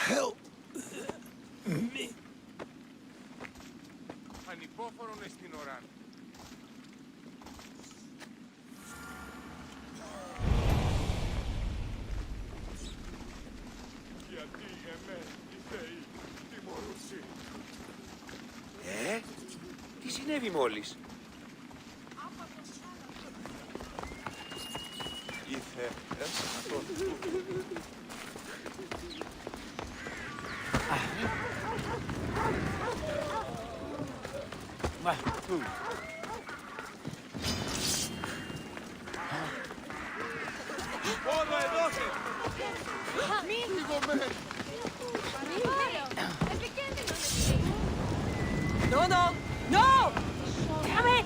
Help me. Ανυπόφορον εστιν οράν. Γιατί εμές οι θεοί τιμωρούσι. Τι συνέβη μόλις? Ήθε αυτόν. Μα, No, no! No! Damn it!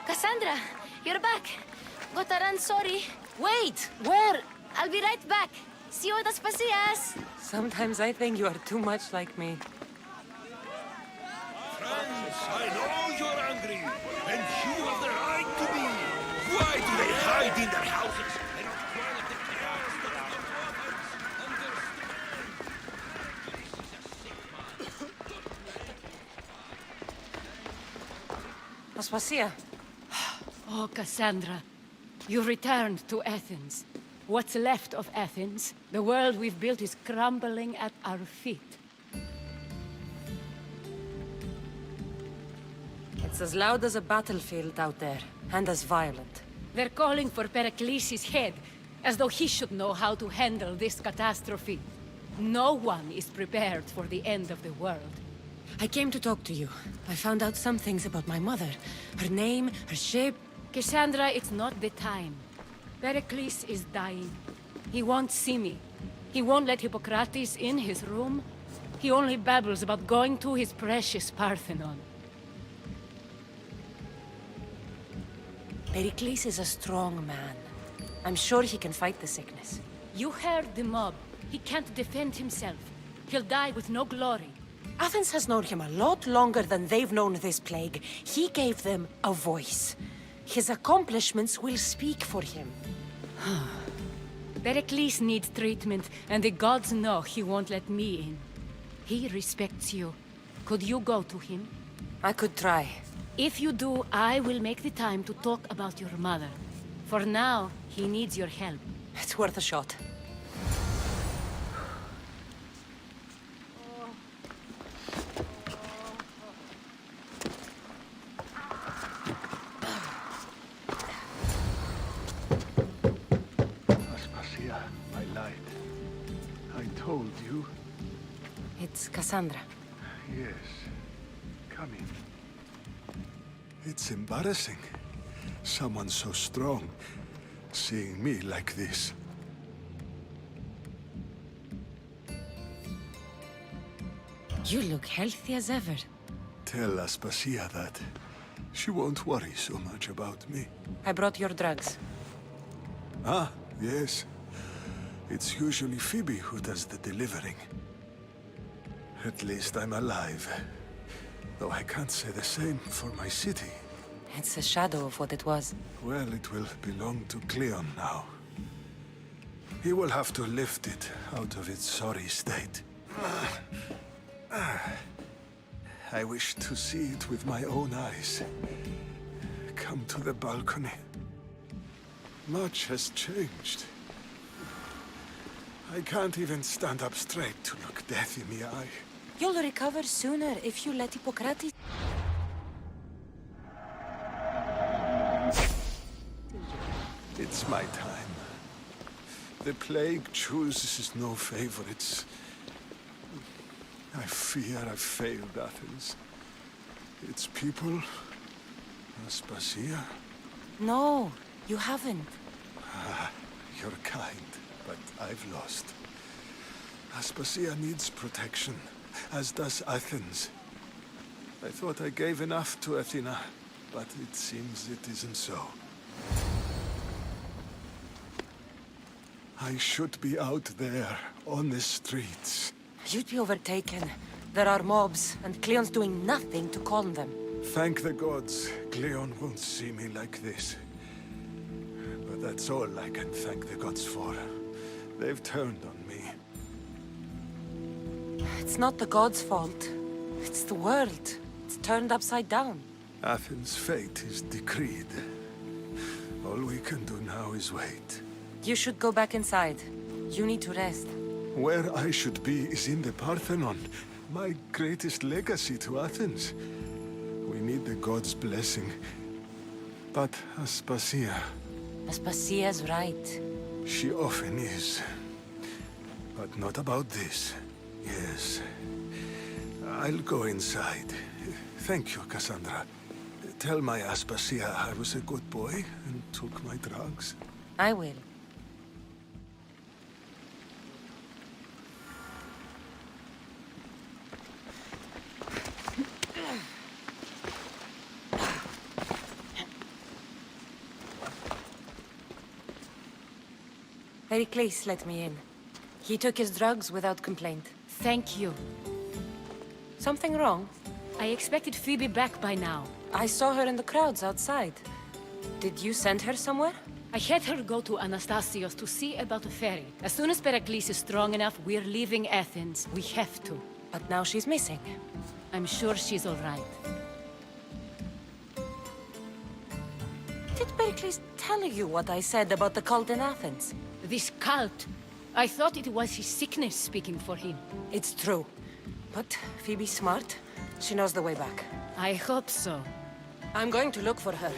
Cassandra, you're back. Gotta run, sorry. Wait! Where? I'll be right back. See you at the Spasias. Sometimes I think you are too much like me. Friends, I know you're angry, and you have the right to be. Why do they hide in their houses? They don't crawl at the chaos that is their province. Aspasia. Oh, Cassandra, you returned to Athens. What's left of Athens, the world we've built is crumbling at our feet. It's as loud as a battlefield out there, and as violent. They're calling for Pericles' head, as though he should know how to handle this catastrophe. No one is prepared for the end of the world. I came to talk to you. I found out some things about my mother. Her name, her shape. Cassandra, it's not the time. Pericles is dying. He won't see me. He won't let Hippocrates in his room. He only babbles about going to his precious Parthenon. Pericles is a strong man. I'm sure he can fight the sickness. You heard the mob. He can't defend himself. He'll die with no glory. Athens has known him a lot longer than they've known this plague. He gave them a voice. His accomplishments will speak for him. Pericles needs treatment, and the gods know he won't let me in. He respects you. Could you go to him? I could try. If you do, I will make the time to talk about your mother. For now, he needs your help. It's worth a shot. Aspasia, I lied. I told you. It's Cassandra. Yes. Come in. It's embarrassing. Someone so strong, seeing me like this. You look healthy as ever. Tell Aspasia that. She won't worry so much about me. I brought your drugs. Ah, yes. It's usually Phoibe who does the delivering. At least I'm alive. Though I can't say the same for my city. It's a shadow of what it was. Well, it will belong to Cleon now. He will have to lift it out of its sorry state. I wish to see it with my own eyes. Come to the balcony. Much has changed. I can't even stand up straight to look death in the eye. You'll recover sooner if you let Hippocrates... It's my time. The plague chooses no favorites. I fear I've failed Athens. Its people... Aspasia? No, you haven't. You're kind, but I've lost. Aspasia needs protection, as does Athens. I thought I gave enough to Athena, but it seems it isn't so. I should be out there, on the streets. You'd be overtaken. There are mobs, and Cleon's doing nothing to calm them. Thank the gods, Cleon won't see me like this. But that's all I can thank the gods for. They've turned on me. It's not the gods' fault. It's the world. It's turned upside down. Athens' fate is decreed. All we can do now is wait. You should go back inside. You need to rest. Where I should be is in the Parthenon, my greatest legacy to Athens. We need the gods' blessing. But Aspasia... Aspasia's right. She often is. But not about this. Yes. I'll go inside. Thank you, Cassandra. Tell my Aspasia I was a good boy and took my drugs. I will. Pericles let me in. He took his drugs without complaint. Thank you. Something wrong? I expected Phoebe back by now. I saw her in the crowds outside. Did you send her somewhere? I had her go to Anastasios to see about a ferry. As soon as Pericles is strong enough, we're leaving Athens. We have to. But now she's missing. I'm sure she's all right. Did Pericles tell you what I said about the cult in Athens? This cult? I thought it was his sickness speaking for him. It's true. But Phoebe's smart. She knows the way back. I hope so. I'm going to look for her.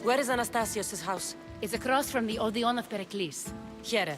Where is Anastasios' house? It's across from the Odeon of Pericles. Here.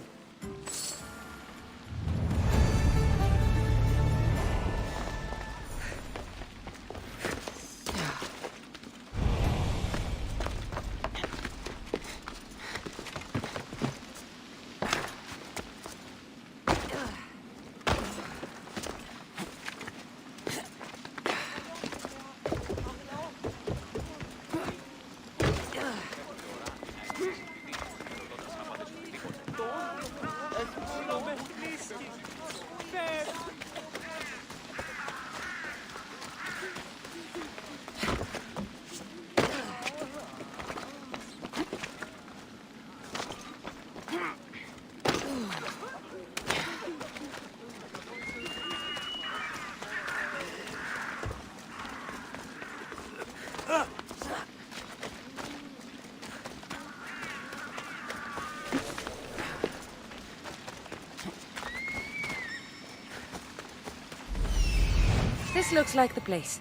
This looks like the place.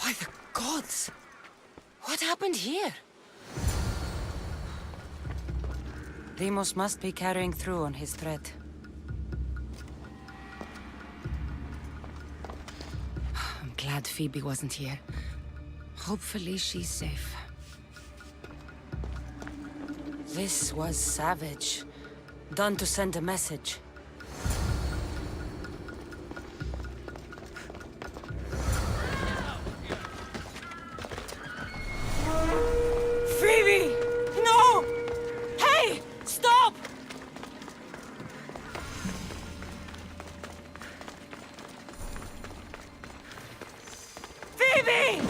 By the gods! What happened here? Deimos must be carrying through on his threat. I'm glad Phoebe wasn't here. Hopefully she's safe. This was savage. Done to send a message. Phoebe! No! Hey! Stop! Phoebe!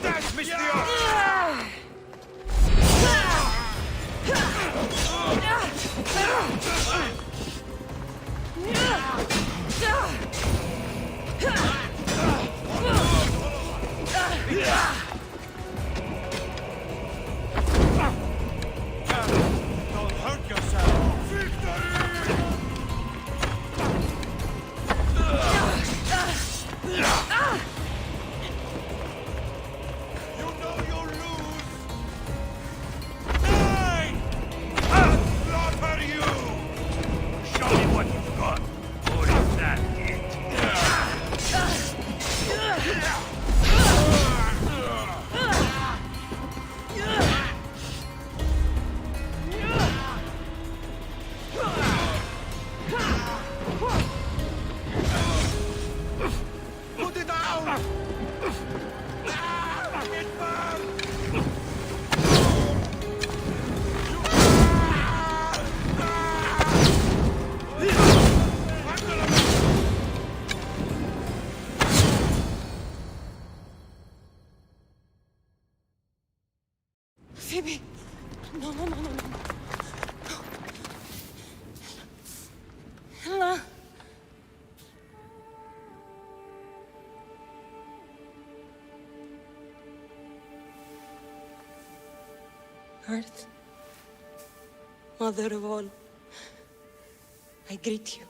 That's Mr. Phoebe! No, no, no, no, no. Ella. Earth, Mother of all, I greet you.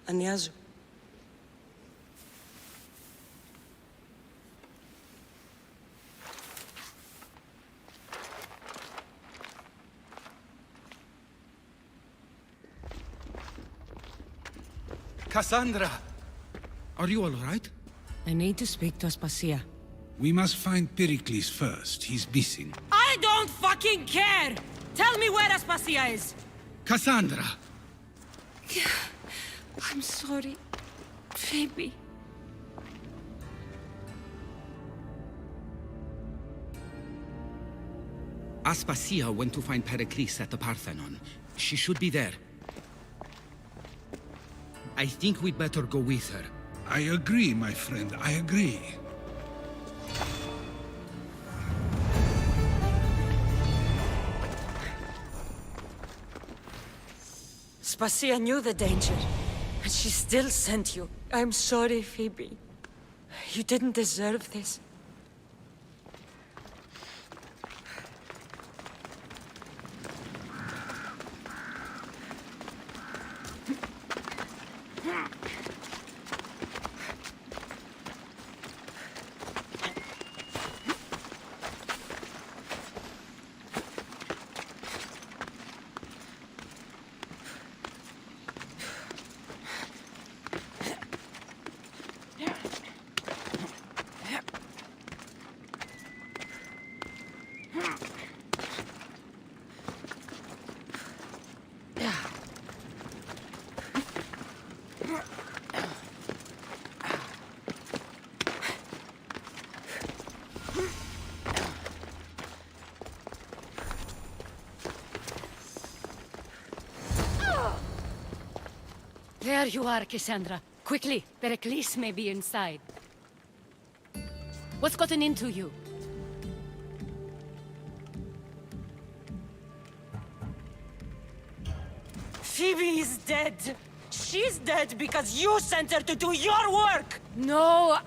Ανιάζω. Cassandra! Are you all right? I need to speak to Aspasia. We must find Pericles first. He's missing. I don't fucking care! Tell me where Aspasia is! Cassandra! I'm sorry, Phoebe. Aspasia went to find Pericles at the Parthenon. She should be there. I think we'd better go with her. I agree, my friend. I agree. Aspasia knew the danger, and she still sent you. I'm sorry, Phoebe. You didn't deserve this. There you are, Cassandra. Quickly, Pericles may be inside. What's gotten into you? Phoebe is dead. She's dead because you sent her to do your work! No,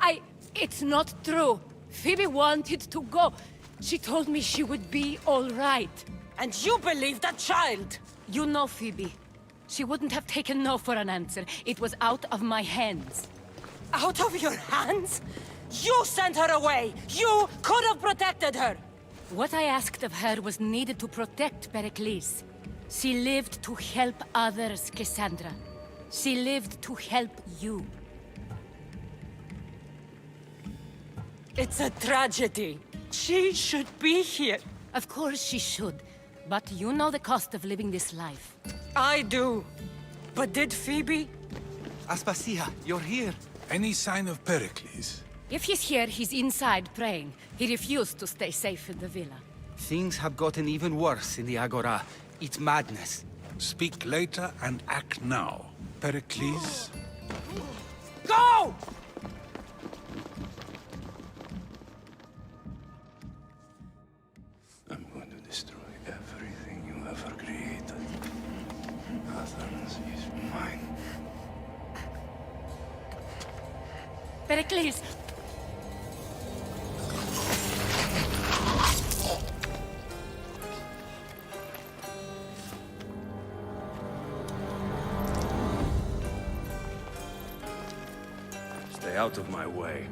it's not true. Phoebe wanted to go. She told me she would be all right. And you believe that child? You know Phoebe. She wouldn't have taken no for an answer. It was out of my hands. Out of your hands? You sent her away! You could have protected her! What I asked of her was needed to protect Pericles. She lived to help others, Cassandra. She lived to help you. It's a tragedy. She should be here. Of course she should. But you know the cost of living this life. I do. But did Phoebe? Aspasia, you're here. Any sign of Pericles? If he's here, he's inside praying. He refused to stay safe in the villa. Things have gotten even worse in the Agora. It's madness. Speak later and act now. Pericles? Go! I'm going to destroy everything you ever created. Athens is mine. Pericles! Stay out of my way.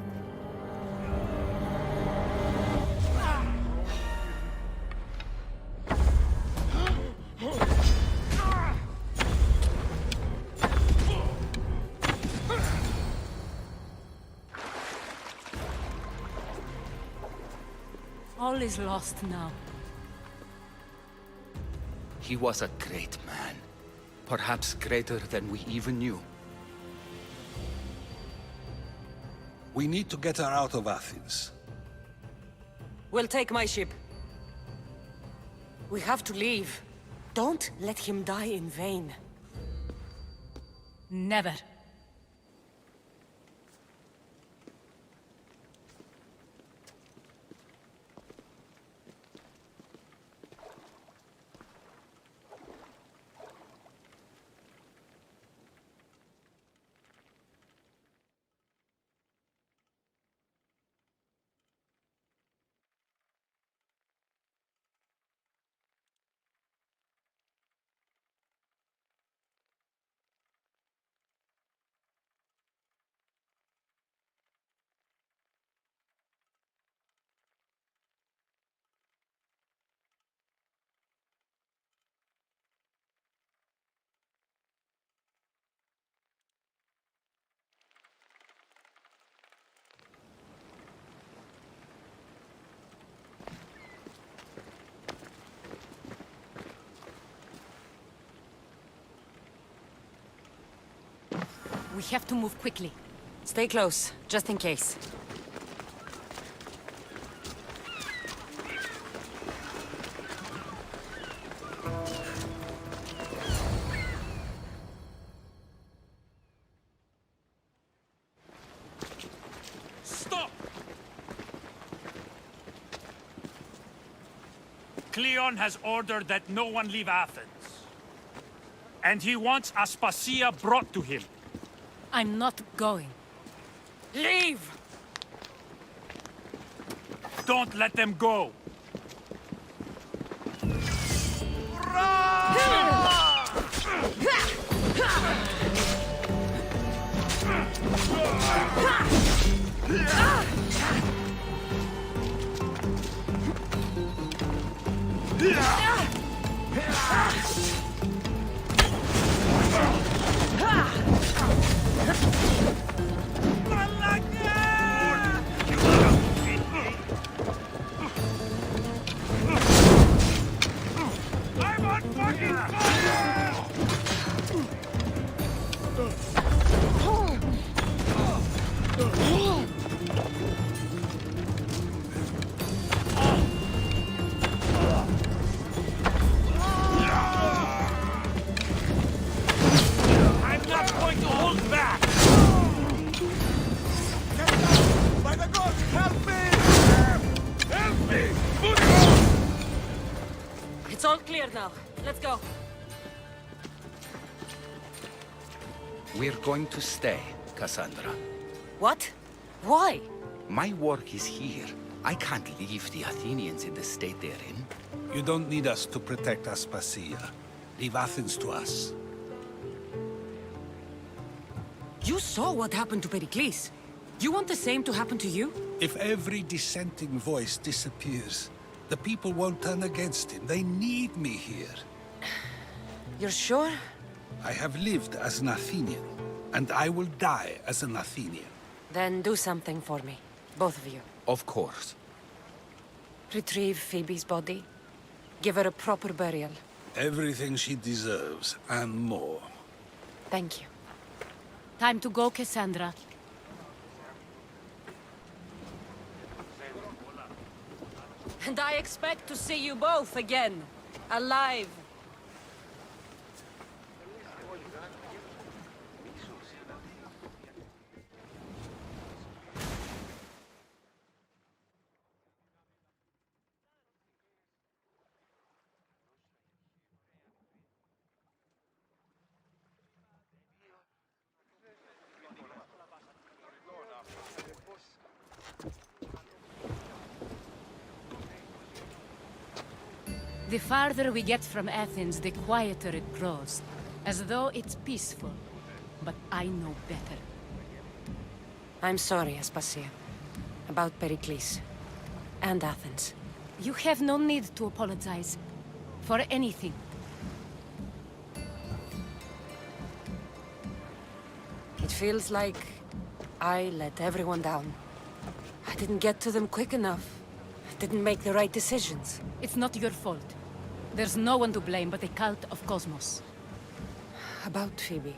All is lost now. He was a great man. Perhaps greater than we even knew. We need to get her out of Athens. We'll take my ship. We have to leave. Don't let him die in vain. Never. We have to move quickly. Stay close, just in case. Stop! Cleon has ordered that no one leave Athens. And he wants Aspasia brought to him. I'm not going. Leave! Don't let them go! It's all clear now. Let's go. We're going to stay, Cassandra. What? Why? My work is here. I can't leave the Athenians in the state they're in. You don't need us to protect Aspasia. Leave Athens to us. You saw what happened to Pericles. You want the same to happen to you? If every dissenting voice disappears, the people won't turn against him. They need me here. You're sure? I have lived as an Athenian, and I will die as an Athenian. Then do something for me. Both of you. Of course. Retrieve Phoebe's body. Give her a proper burial. Everything she deserves, and more. Thank you. Time to go, Cassandra. And I expect to see you both again. Alive. The farther we get from Athens, the quieter it grows. As though it's peaceful. But I know better. I'm sorry, Aspasia. About Pericles. And Athens. You have no need to apologize. For anything. It feels like I let everyone down. I didn't get to them quick enough. I didn't make the right decisions. It's not your fault. There's no one to blame but the cult of Cosmos. About Phoebe.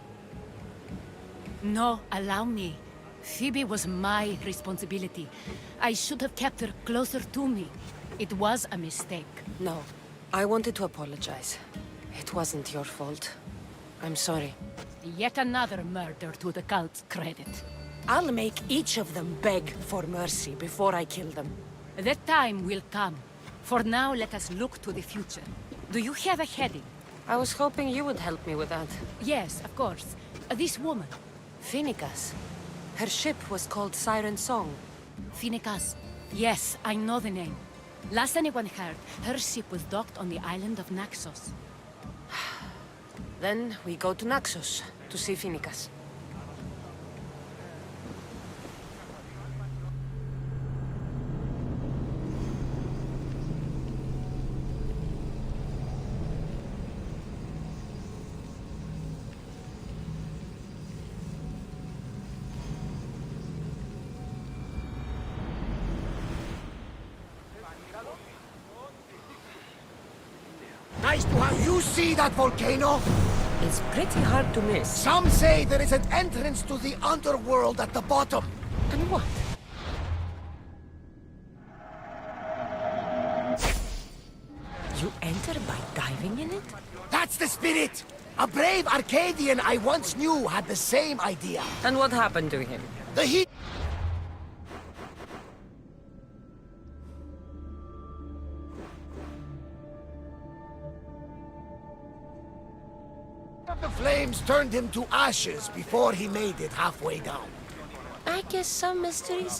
No, allow me. Phoebe was my responsibility. I should have kept her closer to me. It was a mistake. No, I wanted to apologize. It wasn't your fault. I'm sorry. Yet another murder to the cult's credit. I'll make each of them beg for mercy before I kill them. That time will come. For now, let us look to the future. Do you have a heading? I was hoping you would help me with that. Yes, of course. This woman. Phoenicas. Her ship was called Siren Song. Phoenicas. Yes, I know the name. Last anyone heard, her ship was docked on the island of Naxos. Then we go to Naxos to see Phoenicas. Nice to have you see that volcano? It's pretty hard to miss. Some say there is an entrance to the underworld at the bottom. And what? You enter by diving in it? That's the spirit! A brave Arcadian I once knew had the same idea. And what happened to him? The heat... The flames turned him to ashes before he made it halfway down. I guess some mysteries